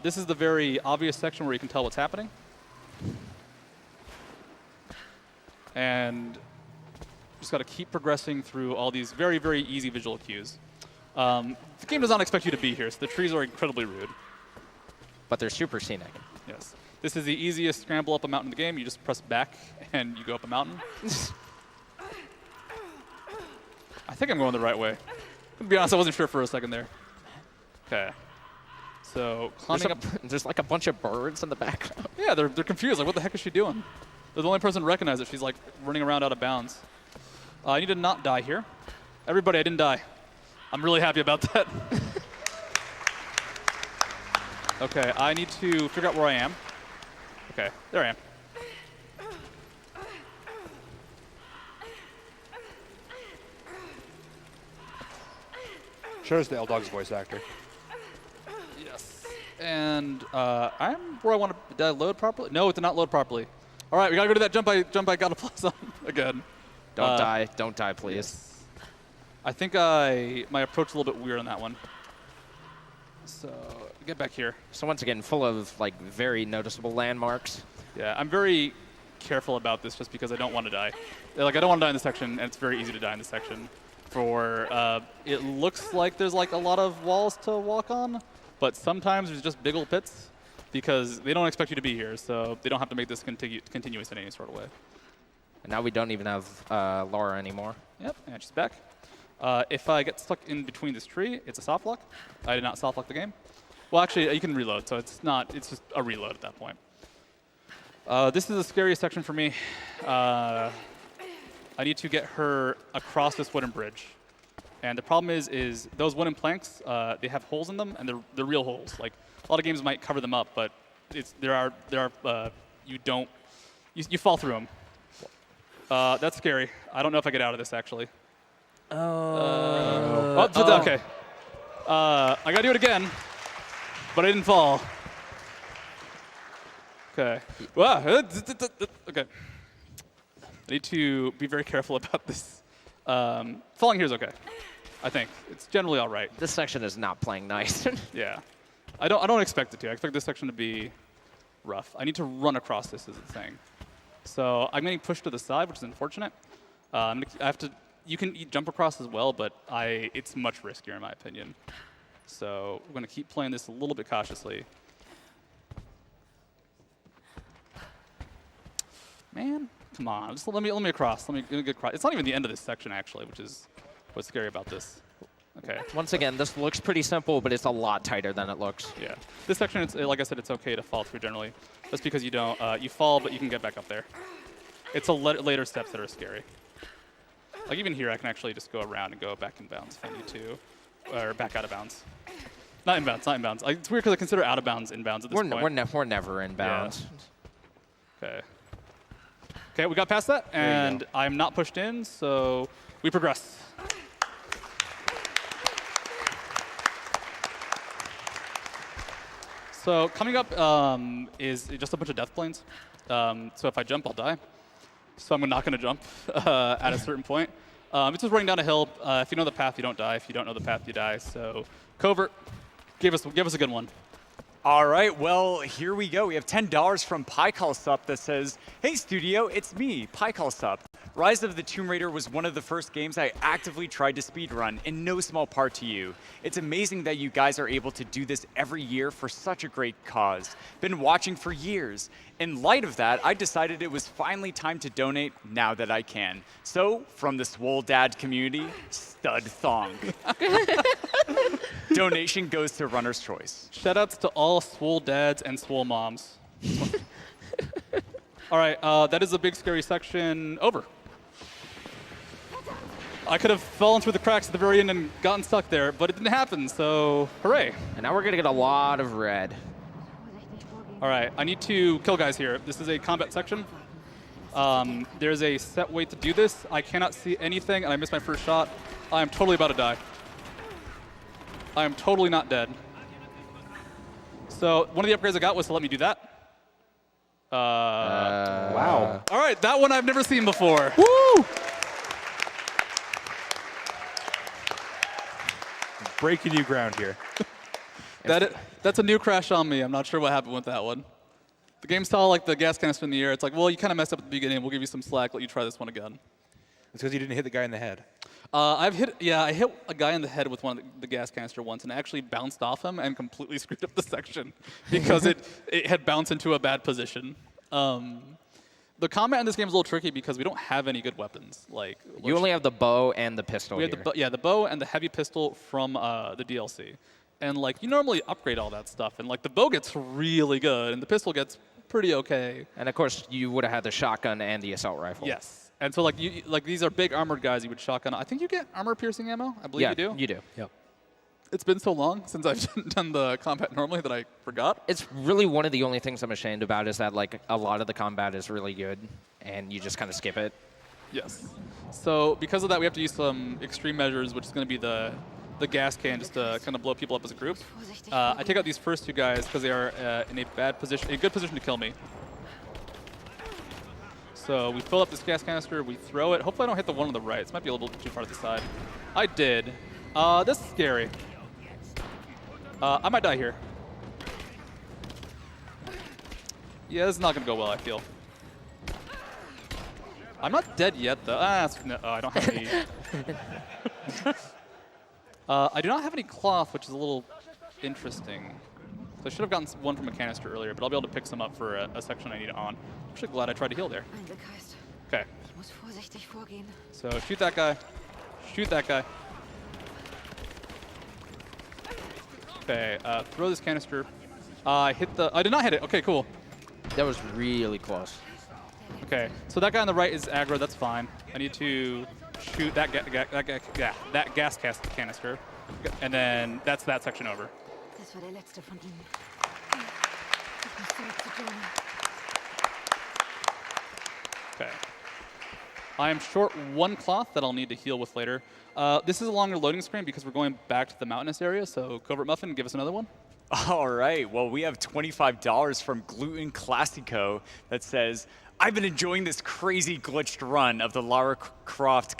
This is the very obvious section where you can tell what's happening. And just got to keep progressing through all these very, very easy visual cues. The game does not expect you to be here, so the trees are incredibly rude. But they're super scenic. Yes. This is the easiest scramble up a mountain in the game. You just press back, and you go up a mountain. I think I'm going the right way. To be honest, I wasn't sure for a second there. Okay. So climbing up. There's like a bunch of birds in the background. Yeah, they're confused. Like, what the heck is she doing? They're the only person who recognizes it. She's like running around out of bounds. I need to not die here. Everybody, I didn't die. I'm really happy about that. Okay, I need to figure out where I am. Okay, there I am. Shows the L-Dog's voice actor. Yes. And I'm where I want to. Did I load properly? No, it did not load properly. All right, we gotta go to that jump I got a plus on again. Don't die. Don't die, please. Yes. I think my approach is a little bit weird on that one. So get back here. So once again, full of like very noticeable landmarks. Yeah, I'm very careful about this just because I don't want to die. Like, I don't want to die in this section, and it's very easy to die in this section. It looks like there's like a lot of walls to walk on, but sometimes there's just big old pits because they don't expect you to be here, so they don't have to make this continuous in any sort of way. And now we don't even have Laura anymore. Yep, and she's back. If I get stuck in between this tree, it's a soft lock. I did not soft lock the game. Well, actually, you can reload, so it's just a reload at that point. This is the scariest section for me. I need to get her across this wooden bridge. And the problem is those wooden planks, they have holes in them, and they're real holes. Like, a lot of games might cover them up, but you fall through them. That's scary. I don't know if I get out of this, actually. Okay. I gotta do it again, but I didn't fall. Okay. Wow. Okay. I need to be very careful about this. Falling here is okay. I think it's generally all right. This section is not playing nice. Yeah. I don't expect it to. I expect this section to be rough. I need to run across this is the thing. So I'm getting pushed to the side, which is unfortunate. You can jump across as well, but it's much riskier in my opinion. So we're going to keep playing this a little bit cautiously. Man, come on. Just let me across. Let me get across. It's not even the end of this section, actually, which is what's scary about this. Okay. Once again, this looks pretty simple, but it's a lot tighter than it looks. Yeah. This section, like I said, it's okay to fall through generally. That's because you don't. You fall, but you can get back up there. It's the later steps that are scary. Like even here, I can actually just go around and go back in bounds if I need to, or back out of bounds. Not in bounds, not in bounds. It's weird because I consider out of bounds in bounds at this point. We're never in bounds. Yeah. Okay. Okay, we got past that, and I'm not pushed in, so we progress. So coming up is just a bunch of death planes. So if I jump, I'll die. So I'm not going to jump at a certain point. It's just running down a hill. If you know the path, you don't die. If you don't know the path, you die. So Covert, give us a good one. All right, well, here we go. We have $10 from PyCallSup that says, "Hey, studio, it's me, PyCallSup. Rise of the Tomb Raider was one of the first games I actively tried to speedrun, in no small part to you. It's amazing that you guys are able to do this every year for such a great cause. Been watching for years. In light of that, I decided it was finally time to donate now that I can. So, from the Swole Dad community, Stud Thong." Donation goes to Runner's Choice. Shoutouts to all swole dads and swole moms. All right, that is a big scary section over. I could have fallen through the cracks at the very end and gotten stuck there, but it didn't happen, so hooray. And now we're going to get a lot of red. All right, I need to kill guys here. This is a combat section. There's a set way to do this. I cannot see anything, and I missed my first shot. I am totally about to die. I am totally not dead. So one of the upgrades I got was to let me do that. Wow. All right, that one I've never seen before. Woo! Breaking new ground here. That's a new crash on me. I'm not sure what happened with that one. The game saw like the gas canister in the air. It's like, well, you kind of messed up at the beginning. We'll give you some slack. Let you try this one again. It's because you didn't hit the guy in the head. I hit a guy in the head with one of the gas canister once, and it actually bounced off him and completely screwed up the section because it had bounced into a bad position. The combat in this game is a little tricky because we don't have any good weapons. Like You only have the bow and the pistol we here. have the bow and the heavy pistol from the DLC, and like you normally upgrade all that stuff, and like the bow gets really good and the pistol gets pretty okay. And of course, you would have had the shotgun and the assault rifle. Yes. And so, like, these are big armored guys you would shotgun. I think you get armor-piercing ammo. I believe you do. You do. Yep. It's been so long since I've done the combat normally that I forgot. It's really one of the only things I'm ashamed about is that like a lot of the combat is really good, and you just kind of skip it. Yes. So because of that, we have to use some extreme measures, which is going to be the gas can, just to kind of blow people up as a group. I take out these first two guys because they are in a good position to kill me. So we fill up this gas canister, we throw it. Hopefully I don't hit the one on the right. This might be a little too far to the side. I did. This is scary. I might die here. Yeah, this is not going to go well, I feel. I'm not dead yet, though. No, I don't have any. I do not have any cloth, which is a little interesting. So I should have gotten one from a canister earlier, but I'll be able to pick some up for a section I need it on. I'm actually glad I tried to heal there. Okay. So shoot that guy. Shoot that guy. Okay, throw this canister. I did not hit it. Okay, cool. That was really close. Okay, so that guy on the right is aggro. That's fine. I need to shoot that gas canister, and then that's that section over. Das war der letzte von ihnen. Ich muss zurück zu Jonah. Okay. I am short one cloth that I'll need to heal with later. This is a longer loading screen because we're going back to the mountainous area, so Covert Muffin, give us another one. All right. Well, we have $25 from Gluten Classico that says, I've been enjoying this crazy glitched run of the Lara Croft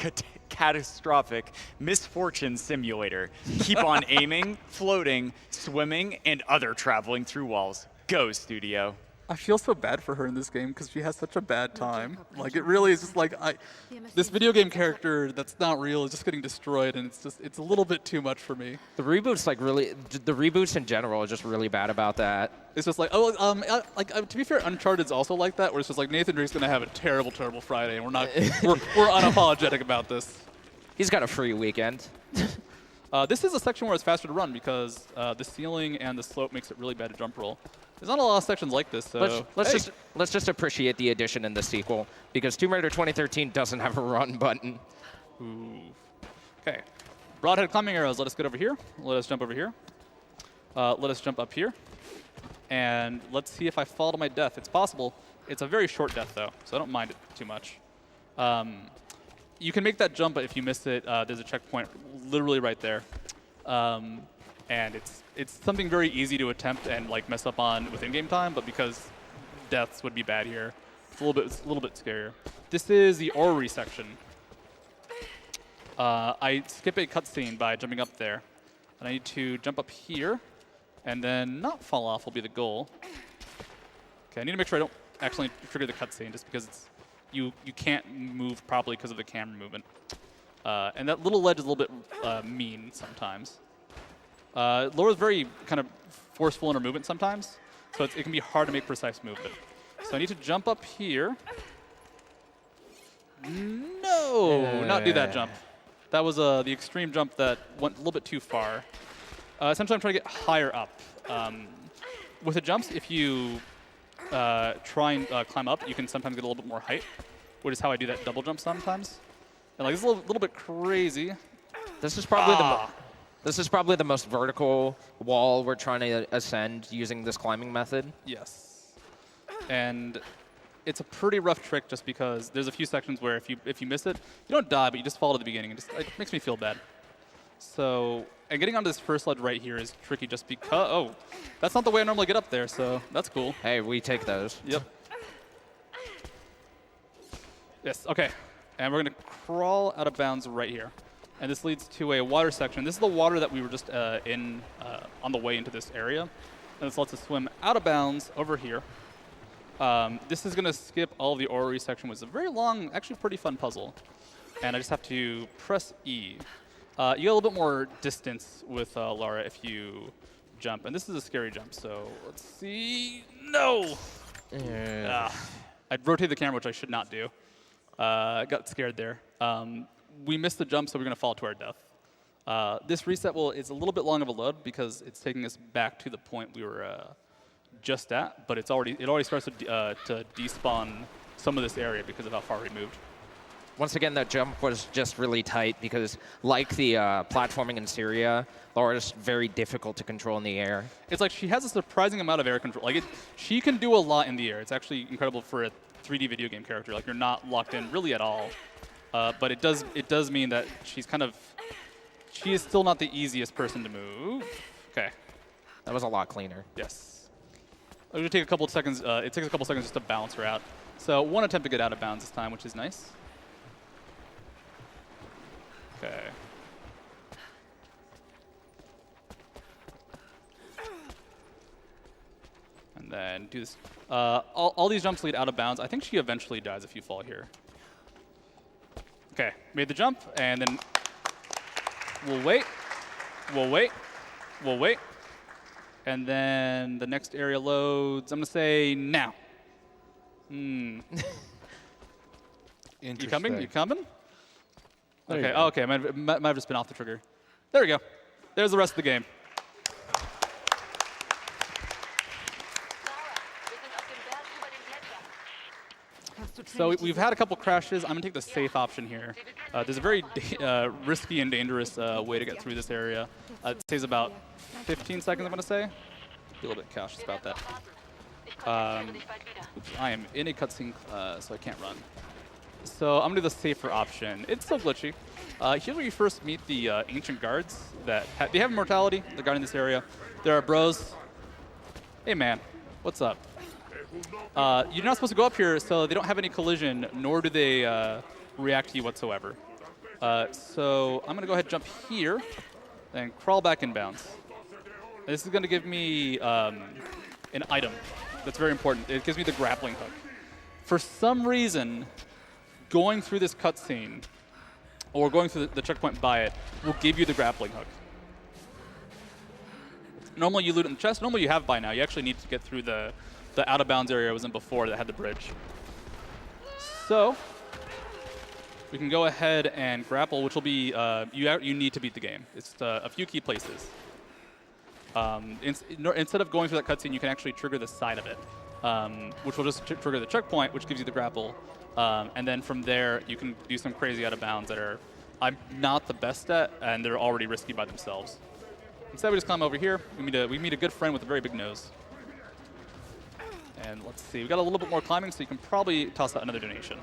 catastrophic misfortune simulator. Keep on aiming, floating, swimming, and other traveling through walls. Go, studio. I feel so bad for her in this game because she has such a bad time. Like, it really is just like, this video game character that's not real is just getting destroyed, and it's a little bit too much for me. The reboots, like the reboots in general are just really bad about that. It's just like, to be fair, Uncharted's also like that, where it's just like Nathan Drake's gonna have a terrible, terrible Friday, and we're unapologetic about this. He's got a free weekend. This is a section where it's faster to run because the ceiling and the slope makes it really bad to jump roll. There's not a lot of sections like this, so let's just appreciate the addition in the sequel because Tomb Raider 2013 doesn't have a run button. Ooh. Okay. Broadhead climbing arrows. Let us get over here. Let us jump over here. Let us jump up here. And let's see if I fall to my death. It's possible. It's a very short death, though, so I don't mind it too much. You can make that jump, but if you miss it, there's a checkpoint literally right there. And it's something very easy to attempt and like mess up on with in-game time, but because deaths would be bad here, it's a little bit scarier. This is the orrery section. I skip a cutscene by jumping up there, and I need to jump up here, and then not fall off will be the goal. Okay, I need to make sure I don't accidentally trigger the cutscene, just because you can't move properly because of the camera movement. And that little ledge is a little bit mean sometimes. Laura's very kind of forceful in her movement sometimes, so it can be hard to make precise movement. So I need to jump up here. No, not do that jump. That was the extreme jump that went a little bit too far. Essentially, I'm trying to get higher up. With the jumps, if you try and climb up, you can sometimes get a little bit more height, which is how I do that double jump sometimes. And like, it's a little bit crazy. This is probably This is probably the most vertical wall we're trying to ascend using this climbing method. Yes. And it's a pretty rough trick just because there's a few sections where if you miss it, you don't die, but you just fall to the beginning. And it makes me feel bad. So, and getting onto this first ledge right here is tricky just because, oh, that's not the way I normally get up there, so that's cool. Hey, we take those. Yep. Yes, okay. And we're going to crawl out of bounds right here. And this leads to a water section. This is the water that we were just in on the way into this area. And this lets us swim out of bounds over here. This is going to skip all of the orrery section, which is a very long, actually pretty fun puzzle. and I just have to press E. You get a little bit more distance with Lara if you jump, and this is a scary jump, so let's see. No! I rotated the camera, which I should not do. I got scared there. We missed the jump, so we're going to fall to our death. This reset is a little bit long of a load because it's taking us back to the point we were just at, but it already starts to despawn some of this area because of how far we moved. Once again, that jump was just really tight because, like the platforming in Syria, Laura's very difficult to control in the air. It's like she has a surprising amount of air control. Like she can do a lot in the air. It's actually incredible for a 3D video game character. Like you're not locked in really at all. But it does mean that she is still not the easiest person to move. Okay. That was a lot cleaner. Yes. It would take a couple of seconds. It takes a couple seconds just to bounce her out. So one attempt to get out of bounds this time, which is nice. Okay. And then do this. All these jumps lead out of bounds. I think she eventually dies if you fall here. Okay, made the jump, and then we'll wait. We'll wait. We'll wait. And then the next area loads. I'm going to say now. You coming? You coming? Okay, okay, I might have just been off the trigger. There we go. There's the rest of the game. So we've had a couple crashes. I'm going to take the safe option here. There's a very risky and dangerous way to get through this area. It saves about 15 seconds, I'm going to say. Be a little bit cautious about that. Oops, I am in a cutscene, so I can't run. So I'm going to do the safer option. It's still glitchy. Here's where you first meet the ancient guards. They have immortality. They're guarding this area. There are bros. Hey, man. What's up? You're not supposed to go up here, so they don't have any collision, nor do they react to you whatsoever. So I'm going to go ahead and jump here and crawl back inbounds. This is going to give me an item that's very important. It gives me the grappling hook. For some reason, going through this cutscene or going through the checkpoint by it will give you the grappling hook. Normally you loot in the chest. Normally you have by now. You actually need to get through the out-of-bounds area I was in before that had the bridge. So we can go ahead and grapple, which will be, you need to beat the game. It's a few key places. Instead of going through that cutscene, you can actually trigger the side of it, which will just trigger the checkpoint, which gives you the grapple. And then from there, you can do some crazy out-of-bounds that I'm not the best at, and they're already risky by themselves. Instead, we just climb over here. We meet a good friend with a very big nose. And let's see, we got a little bit more climbing, so you can probably toss out another donation.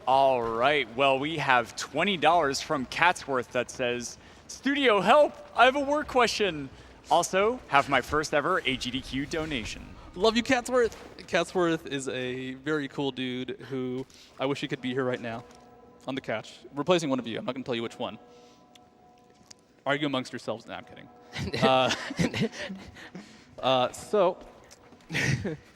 All right, well, we have $20 from Catsworth that says, "Studio, help! I have a work question. Also, have my first ever SGDQ donation." Love you, Catsworth. Catsworth is a very cool dude who I wish he could be here right now on the couch, replacing one of you. I'm not going to tell you which one. Argue amongst yourselves. No, I'm kidding. So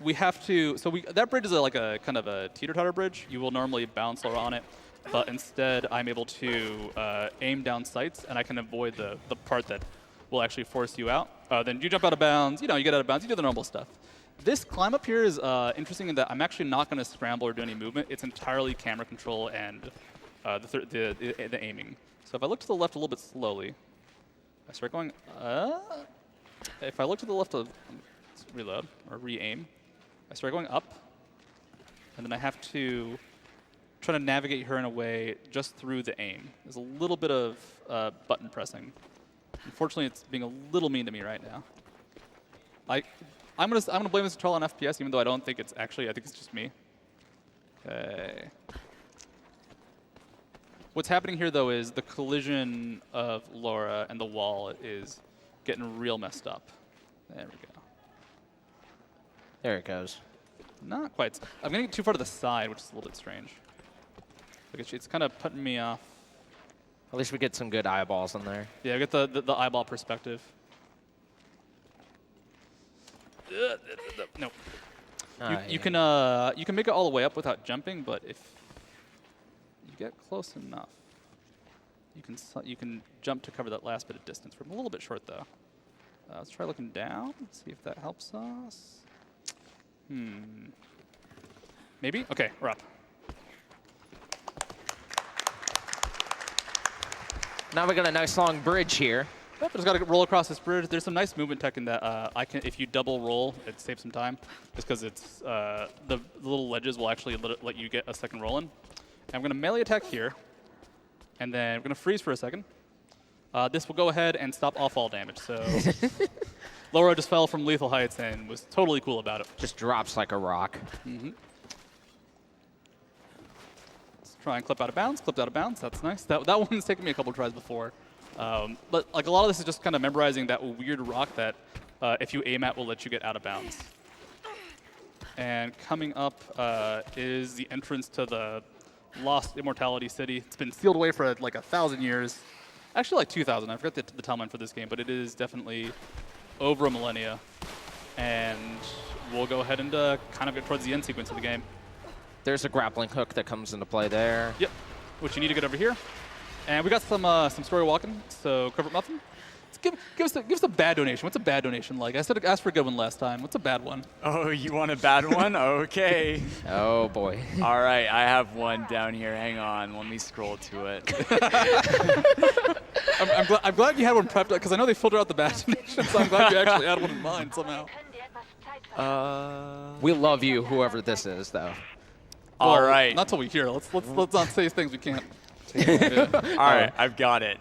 we have to. So that bridge is like a kind of a teeter-totter bridge. You will normally bounce on it, but instead I'm able to aim down sights, and I can avoid the part that will actually force you out. Then you jump out of bounds. You get out of bounds. You do the normal stuff. This climb up here is interesting in that I'm actually not going to scramble or do any movement. It's entirely camera control and the aiming. So if I look to the left a little bit slowly, I start going. If I look to the left, let's reload or re-aim. I start going up, and then I have to try to navigate her in a way just through the aim. There's a little bit of button pressing. Unfortunately, it's being a little mean to me right now. I'm gonna blame this control on FPS, even though I don't think it's actually. I think it's just me. Okay. What's happening here, though, is the collision of Laura and the wall is getting real messed up. There we go. There it goes. Not quite. I'm getting too far to the side, which is a little bit strange. Like it's kind of putting me off. At least we get some good eyeballs in there. Yeah, I get the eyeball perspective. No. You can make it all the way up without jumping, but if you get close enough, you can jump to cover that last bit of distance. We're a little bit short though. Let's try looking down. See if that helps us. Maybe? Okay, we're up. Now we got a nice long bridge here. Yep, just got to roll across this bridge. There's some nice movement tech in that if you double roll, it saves some time, just because it's the little ledges will actually let you get a second roll in. And I'm going to melee attack here, and then we're going to freeze for a second. This will go ahead and stop all fall damage. So Laura just fell from lethal heights and was totally cool about it. Just drops like a rock. Let's try and clip out of bounds. Clipped out of bounds. That's nice. That one's taken me a couple tries before. But like a lot of this is just kind of memorizing that weird rock that if you aim at will let you get out of bounds. And coming up is the entrance to the Lost Immortality City. It's been sealed away for like 1,000 years. Actually like 2,000. I forgot the timeline for this game, but it is definitely over a millennia. And we'll go ahead and kind of get towards the end sequence of the game. There's a grappling hook that comes into play there. Yep, which you need to get over here. And we got some story walking, so Covert Muffin, give us a bad donation. What's a bad donation like? I said ask for a good one last time. What's a bad one? Oh, you want a bad one? Okay. Oh, boy. All right, I have one down here. Hang on, let me scroll to it. I'm glad you had one prepped, because I know they filter out the bad donations, so I'm glad you actually had one in mind somehow. We love you, whoever this is, though. All right. Not till we hear. Let's not say things we can't. All right, I've got it.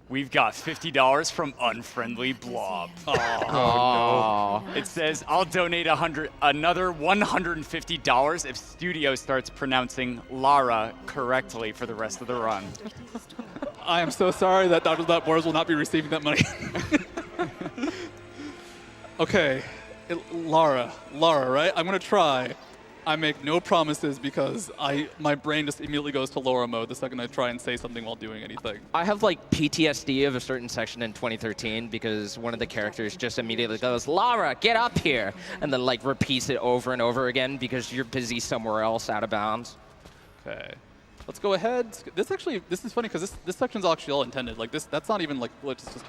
We've got $50 from Unfriendly Blob. Oh, no. It says, I'll donate another $150 if Studio starts pronouncing Lara correctly for the rest of the run. I am so sorry that Dr. Boars will not be receiving that money. Okay, Lara, right? I'm going to try. I make no promises because my brain just immediately goes to Laura mode the second I try and say something while doing anything. I have like PTSD of a certain section in 2013 because one of the characters just immediately goes, Lara, get up here, and then like repeats it over and over again because you're busy somewhere else out of bounds. Okay, let's go ahead. This is funny because this section's actually all intended. Like that's not even like just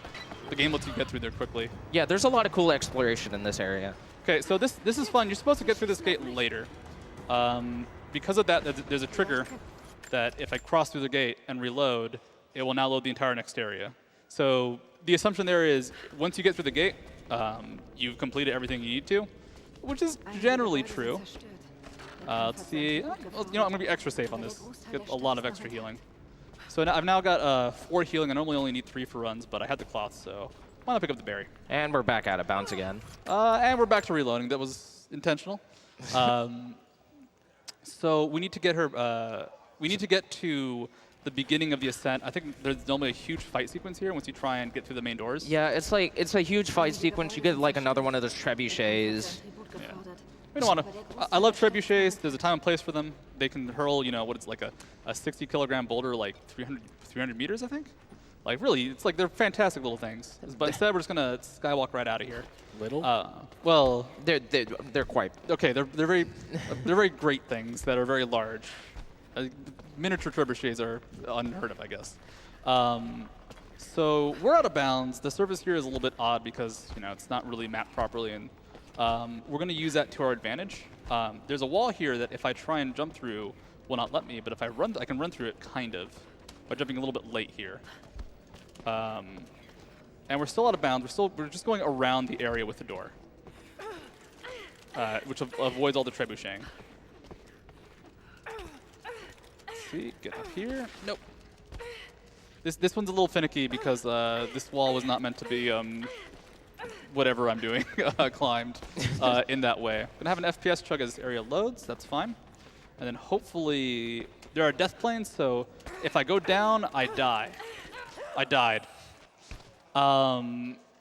the game lets you get through there quickly. Yeah, there's a lot of cool exploration in this area. Okay, so this is fun. You're supposed to get through this gate later. Because of that, there's a trigger that if I cross through the gate and reload, it will now load the entire next area. So the assumption there is once you get through the gate, you've completed everything you need to, which is generally true. Let's see. Well, I'm going to be extra safe on this. Get a lot of extra healing. So I've now got 4 healing. I normally only need 3 for runs, but I had the cloth, so why not pick up the berry? And we're back out of bounds again. And we're back to reloading. That was intentional. So we need to get her. We need to get to the beginning of the ascent. I think there's normally a huge fight sequence here once you try and get through the main doors. Yeah, it's a huge fight sequence. You get like another one of those trebuchets. Yeah. We don't want to. I love trebuchets. There's a time and place for them. They can hurl, what it's like a 60-kilogram boulder like 300 meters, I think. Like really, it's like they're fantastic little things. But instead, we're just gonna skywalk right out of here. Little? Well, they're quite okay. They're very great things that are very large. Miniature trebuchets are unheard of, I guess. So we're out of bounds. The surface here is a little bit odd because it's not really mapped properly, and we're going to use that to our advantage. There's a wall here that if I try and jump through, will not let me. But if I run, I can run through it kind of by jumping a little bit late here. And we're still out of bounds. We're just going around the area with the door, which avoids all the trebucheting. See, get up here. Nope. This one's a little finicky because this wall was not meant to be whatever I'm doing climbed in that way. I'm gonna have an FPS chug as this area loads. That's fine. And then hopefully there are death planes. So if I go down, I die. I died.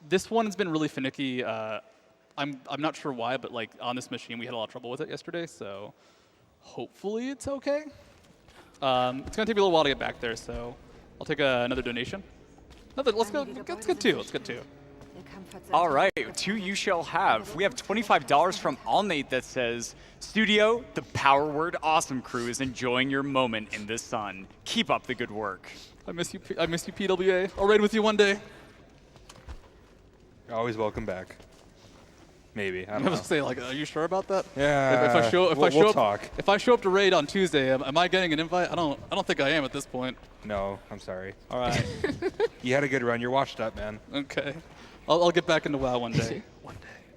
This one has been really finicky. I'm not sure why, but like on this machine we had a lot of trouble with it yesterday. So hopefully it's okay. It's gonna take me a little while to get back there. So I'll take another donation. Let's get 2. Let's get 2. their comfort zone. All right, two you shall have. We have $25 from Allnate that says, Studio, the Power Word Awesome crew is enjoying your moment in the sun. Keep up the good work. I miss you, PWA. I'll raid with you one day. You're always welcome back. Maybe. I I don't was know. say, like, are you sure about that? Yeah. If I show up to raid on Tuesday, am I getting an invite? I don't think I am at this point. No, I'm sorry. All right. You had a good run. You're washed up, man. Okay. I'll get back into WoW one day.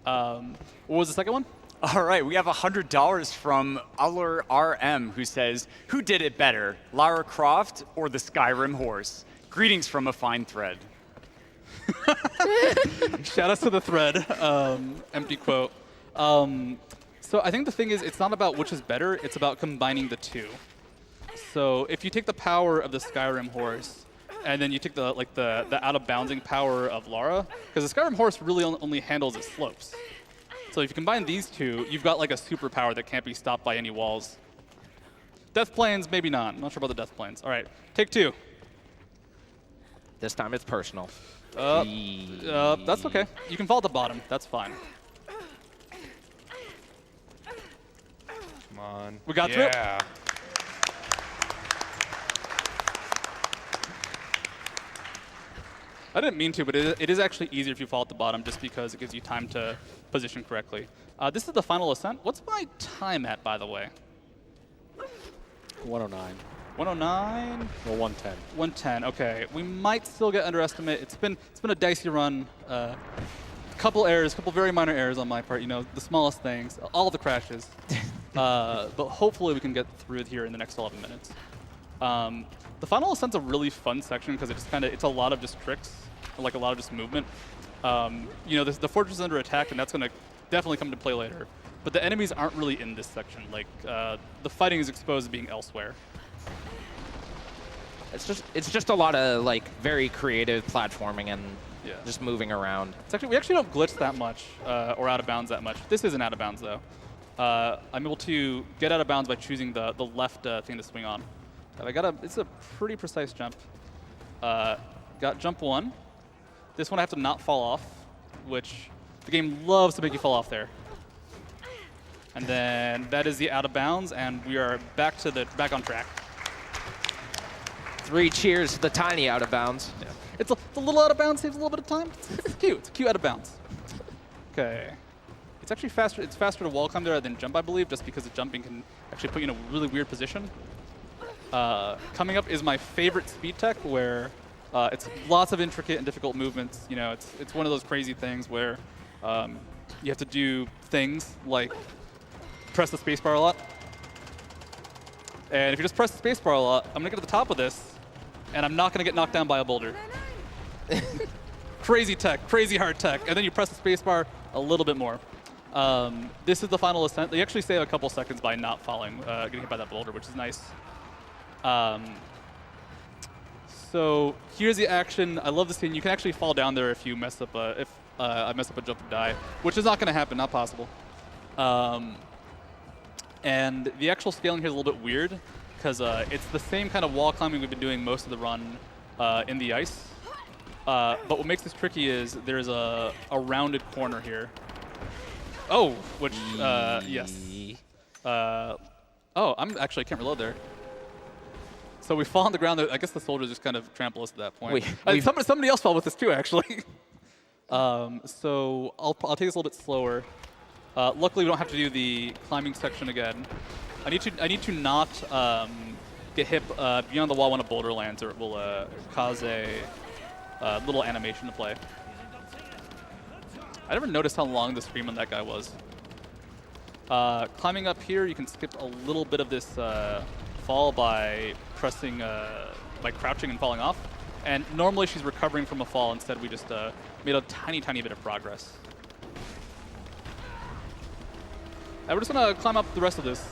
What was the second one? All right, we have $100 from Uller RM who says, who did it better, Lara Croft or the Skyrim horse? Greetings from a fine thread. Shout outs to the thread. Empty quote. So I think the thing is, it's not about which is better, it's about combining the two. So if you take the power of the Skyrim horse, and then you take the out-of-bounding power of Lara, because the Skyrim horse really only handles its slopes. So if you combine these two, you've got like a superpower that can't be stopped by any walls. Death Planes, maybe not. I'm not sure about the Death Planes. All right, take two. This time it's personal. That's okay. You can fall at the bottom. That's fine. Come on. We got through it? Yeah. I didn't mean to, but it is actually easier if you fall at the bottom just because it gives you time to position correctly. This is the final ascent. What's my time at, by the way? 109. 109? Well, 110. 110, okay. We might still get underestimate. It's been a dicey run. Couple errors, couple very minor errors on my part, you know, the smallest things, all the crashes. But hopefully we can get through it here in the next 11 minutes. The final ascent's a really fun section because it's a lot of just tricks, like a lot of just movement. You know, the fortress is under attack, and that's going to definitely come into play later. But the enemies aren't really in this section. Like, the fighting is exposed to being elsewhere. It's just a lot of like very creative platforming and just moving around. We actually don't glitch that much or out of bounds that much. This isn't out of bounds though. I'm able to get out of bounds by choosing the left thing to swing on. It's a pretty precise jump. Got jump one. This one I have to not fall off, which the game loves to make you fall off there. And then that is the out of bounds, and we are back on track. 3 cheers to the tiny out of bounds. Yeah. It's a little out of bounds, saves a little bit of time. It's cute. It's cute out of bounds. Okay. It's actually faster. It's faster to wall climb there than jump, I believe, just because the jumping can actually put you in a really weird position. Coming up is my favorite speed tech, where it's lots of intricate and difficult movements. You know, it's one of those crazy things where you have to do things like press the spacebar a lot. And if you just press the spacebar a lot, I'm gonna get to the top of this, and I'm not gonna get knocked down by a boulder. Crazy tech, crazy hard tech, and then you press the spacebar a little bit more. This is the final ascent. They actually save a couple seconds by not falling, getting hit by that boulder, which is nice. So here's the action. I love the scene. You can actually fall down there if you mess up I mess up a jump and die, which is not going to happen, not possible. And the actual scaling here is a little bit weird because it's the same kind of wall climbing we've been doing most of the run in the ice. But what makes this tricky is there's a rounded corner here. Oh, which, yes. Oh, I can't reload there. So we fall on the ground. I guess the soldiers just kind of trample us at that point. Somebody else fell with us too, actually. So I'll take this a little bit slower. Luckily, we don't have to do the climbing section again. I need to not get hit beyond the wall when a boulder lands, or it will cause a little animation to play. I never noticed how long the scream on that guy was. Climbing up here, you can skip a little bit of this fall by pressing, by crouching and falling off. And normally she's recovering from a fall. Instead, we just made a tiny, tiny bit of progress. And we're just going to climb up the rest of this.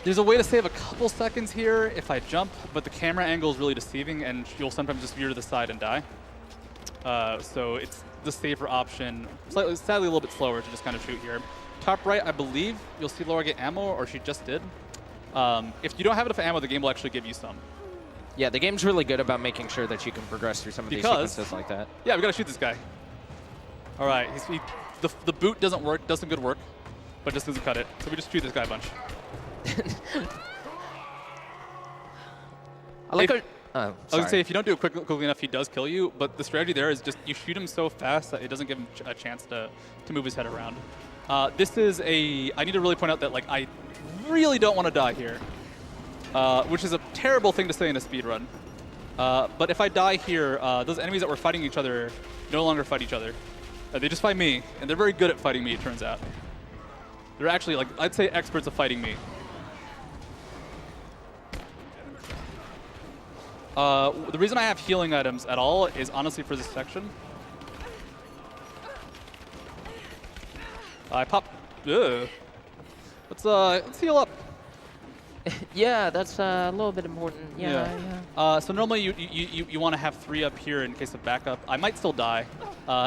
There's a way to save a couple seconds here if I jump, but the camera angle is really deceiving, and you'll sometimes just veer to the side and die. So it's the safer option, sadly a little bit slower to just kind of shoot here. Top right, I believe you'll see Laura get ammo, or she just did. If you don't have enough ammo, the game will actually give you some. Yeah, the game's really good about making sure that you can progress through some of these sequences like that. Yeah, we gotta shoot this guy. All right, the boot doesn't work, does some good work, but just doesn't cut it. So we just shoot this guy a bunch. I like I was sorry. gonna say, if you don't do it quickly enough, he does kill you, but the strategy there is just you shoot him so fast that it doesn't give him a chance to move his head around. This is I need to really point out that like I really don't want to die here, which is a terrible thing to say in a speedrun. But if I die here, those enemies that were fighting each other no longer fight each other. They just fight me, and they're very good at fighting me, it turns out. They're actually, like, I'd say experts at fighting me. The reason I have healing items at all is honestly for this section. I pop. Ugh. Let's heal up. Yeah, that's a little bit important. Yeah. So normally you want to have 3 up here in case of backup. I might still die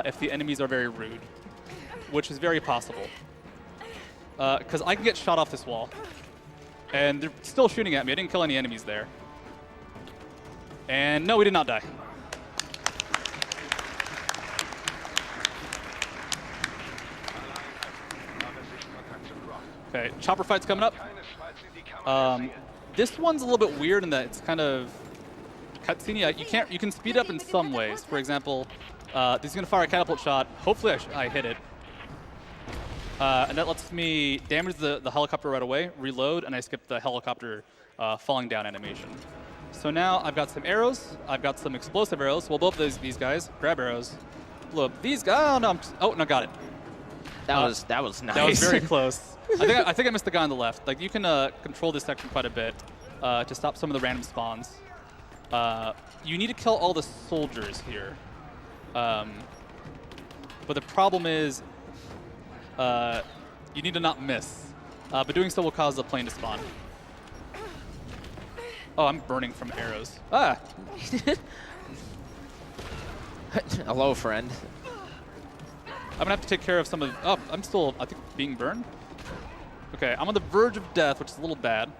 if the enemies are very rude, which is very possible. Because I can get shot off this wall, and they're still shooting at me. I didn't kill any enemies there. And no, we did not die. Okay, chopper fight's coming up. This one's a little bit weird in that it's kind of cutscene. You can speed up in some ways. For example, this is gonna fire a catapult shot. Hopefully I hit it. And that lets me damage the helicopter right away, reload, and I skip the helicopter falling down animation. So now I've got some arrows. I've got some explosive arrows. We'll blow up these guys. Grab arrows. Blow up these guys. Oh no, got it. That was nice. That was very close. I think I missed the guy on the left. Like you can control this section quite a bit to stop some of the random spawns. You need to kill all the soldiers here. But the problem is you need to not miss. But doing so will cause the plane to spawn. Oh, I'm burning from arrows. Ah! Hello, friend. I'm gonna have to take care of some of. Oh, I'm still, I think, being burned. Okay, I'm on the verge of death, which is a little bad.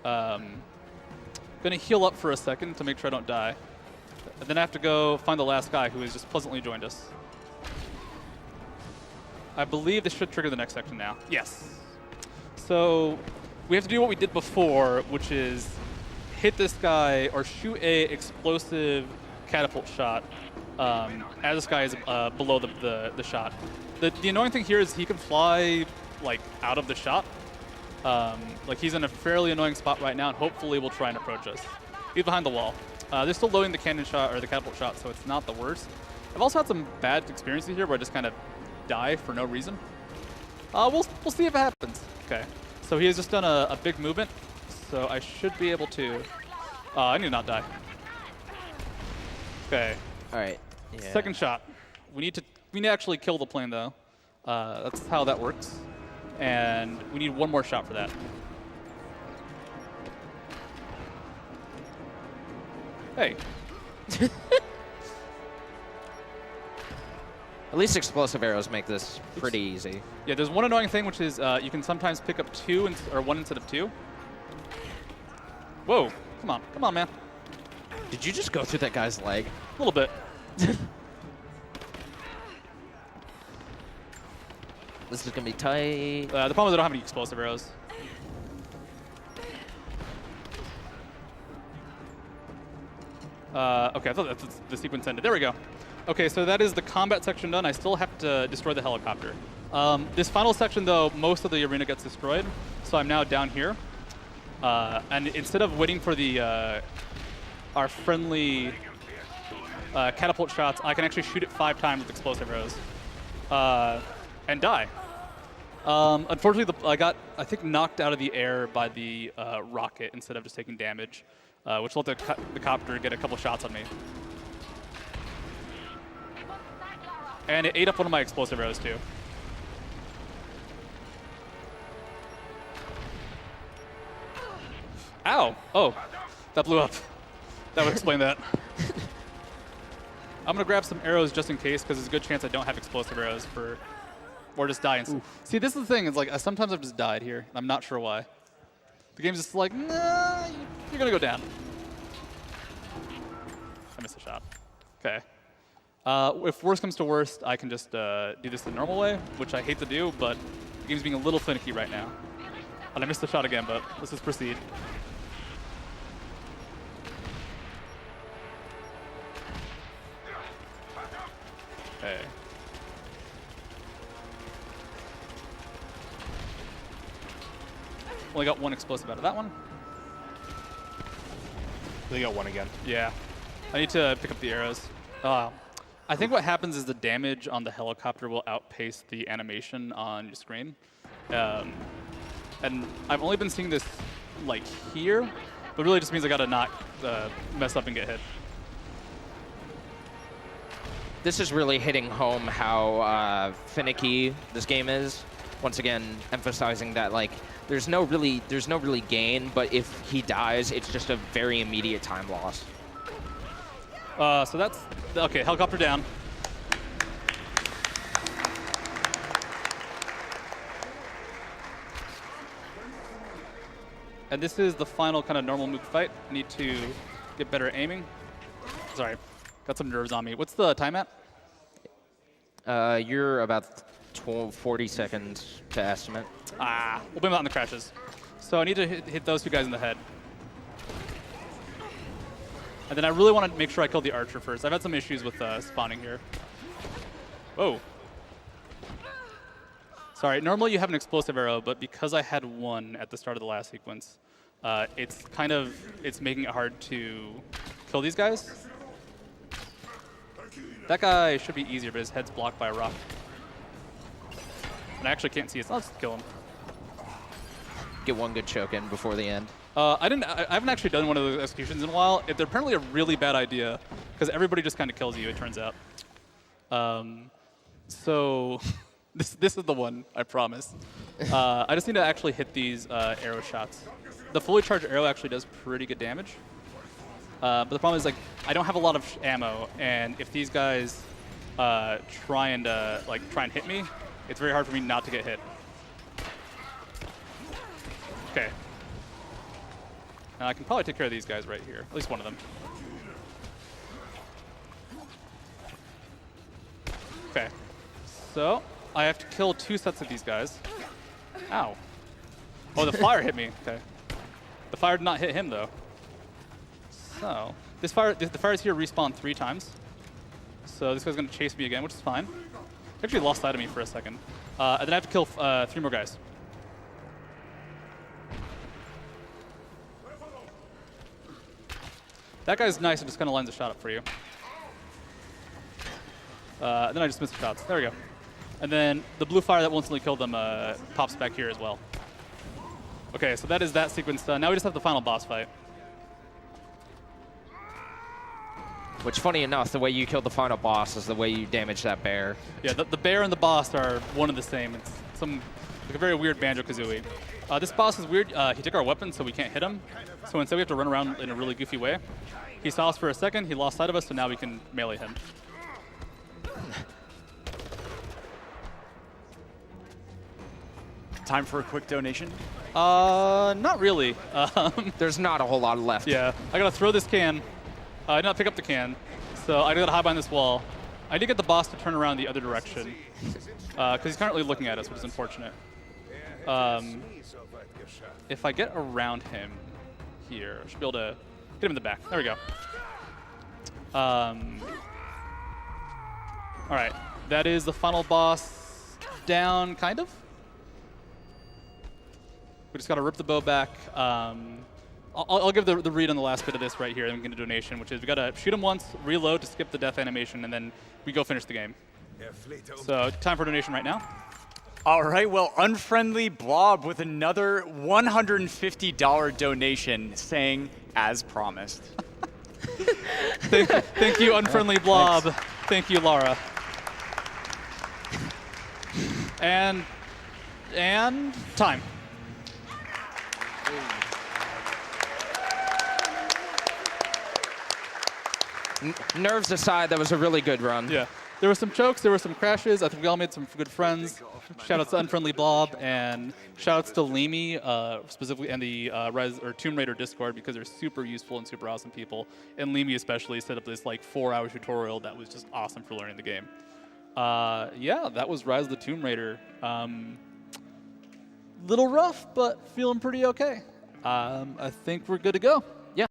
Gonna heal up for a second to make sure I don't die. And then I have to go find the last guy who has just pleasantly joined us. I believe this should trigger the next section now. Yes. So we have to do what we did before, which is hit this guy or shoot a explosive catapult shot as this guy is below the shot. The annoying thing here is he can fly like out of the shot. Like he's in a fairly annoying spot right now, and hopefully will try and approach us. He's behind the wall. They're still loading the cannon shot or the catapult shot, so it's not the worst. I've also had some bad experiences here where I just kind of die for no reason. We'll see if it happens. Okay, so he has just done a big movement, so I should be able to. I need to not die. Okay. All right. Yeah. Second shot. We need to actually kill the plane though. That's how that works, and we need one more shot for that. Hey. At least explosive arrows make this pretty easy. Yeah, there's one annoying thing, which is you can sometimes pick up one instead of two. Whoa, come on, man. Did you just go through that guy's leg? A little bit. This is gonna be tight. The problem is I don't have any explosive arrows. Okay, I thought that's the sequence ended. There we go. Okay, so that is the combat section done. I still have to destroy the helicopter. This final section, though, most of the arena gets destroyed, so I'm now down here. And instead of waiting for our friendly catapult shots, I can actually shoot it 5 times with explosive arrows and die. Unfortunately, I got, I think, knocked out of the air by the rocket instead of just taking damage, which let the copter get a couple shots on me. And it ate up one of my explosive arrows, too. Ow! Oh, that blew up. That would explain that. I'm gonna grab some arrows just in case, because there's a good chance I don't have explosive arrows or just die. See, this is the thing. Is like sometimes I've just died here. I'm not sure why. The game's just like, nah, you're gonna go down. missed a shot. Okay. If worst comes to worst, I can just do this the normal way, which I hate to do, but the game's being a little finicky right now. And I missed the shot again, but let's just proceed. Okay. Only got one explosive out of that one. They got one again. Yeah. I need to pick up the arrows. I think what happens is the damage on the helicopter will outpace the animation on your screen. And I've only been seeing this like here, but really just means I gotta not mess up and get hit. This is really hitting home how finicky this game is. Once again, emphasizing that like there's no really gain, but if he dies, it's just a very immediate time loss. So that's okay. Helicopter down. And this is the final kind of normal Mook fight. I need to get better at aiming. Sorry, got some nerves on me. What's the time at? You're about 40 seconds to estimate. We'll blame that on the crashes. So I need to hit those two guys in the head. And then I really want to make sure I kill the archer first. I've had some issues with spawning here. Whoa. Sorry, normally you have an explosive arrow, but because I had one at the start of the last sequence, it's making it hard to kill these guys. That guy should be easier, but his head's blocked by a rock. And I actually can't see it, so let's kill him. Get one good choke in before the end. I haven't actually done one of those executions in a while. They're apparently a really bad idea, because everybody just kind of kills you, it turns out. So this is the one, I promise. I just need to actually hit these arrow shots. The fully charged arrow actually does pretty good damage. But the problem is, like, I don't have a lot of ammo, and if these guys try and hit me, it's very hard for me not to get hit. Okay. I can probably take care of these guys right here, at least one of them. Okay. So I have to kill 2 sets of these guys. Ow. Oh, the fire hit me. Okay. The fire did not hit him, though. So the fires here respawn 3 times. So this guy's going to chase me again, which is fine. He actually lost sight of me for a second. And then I have to kill 3 more guys. That guy's nice and just kind of lines a shot up for you. And then I just missed the shots. There we go. And then the blue fire that will instantly kill them pops back here as well. Okay, so that is that sequence done. Now we just have the final boss fight. Which, funny enough, the way you killed the final boss is the way you damaged that bear. Yeah, the bear and the boss are one and the same. It's like a very weird Banjo-Kazooie. This boss is weird. He took our weapons, so we can't hit him. So instead we have to run around in a really goofy way. He saw us for a second, he lost sight of us, so now we can melee him. Time for a quick donation? Not really. There's not a whole lot left. Yeah, I gotta throw this can. I did not pick up the can, so I gotta hide behind this wall. I did get the boss to turn around the other direction, because he's currently looking at us, which is unfortunate. If I get around him here, I should be able to get him in the back. There we go. All right, that is the final boss down, kind of. We just got to rip the bow back. I'll give the read on the last bit of this right here, and we can get a donation, which is we got to shoot him once, reload to skip the death animation, and then we go finish the game. So time for a donation right now. All right, well, Unfriendly Blob with another $150 donation saying, as promised. Thank you, Unfriendly Blob. Thanks. Thank you, Laura. And time. Nerves aside, that was a really good run. Yeah. there were some chokes, there were some crashes. I think we all made some good friends. Shout outs to Unfriendly Blob, and shout outs to Lemi, specifically, and the Tomb Raider Discord, because they're super useful and super awesome people. And Lemi especially set up this like 4-hour tutorial that was just awesome for learning the game. Yeah, that was Rise of the Tomb Raider. Little rough, but feeling pretty okay. I think we're good to go.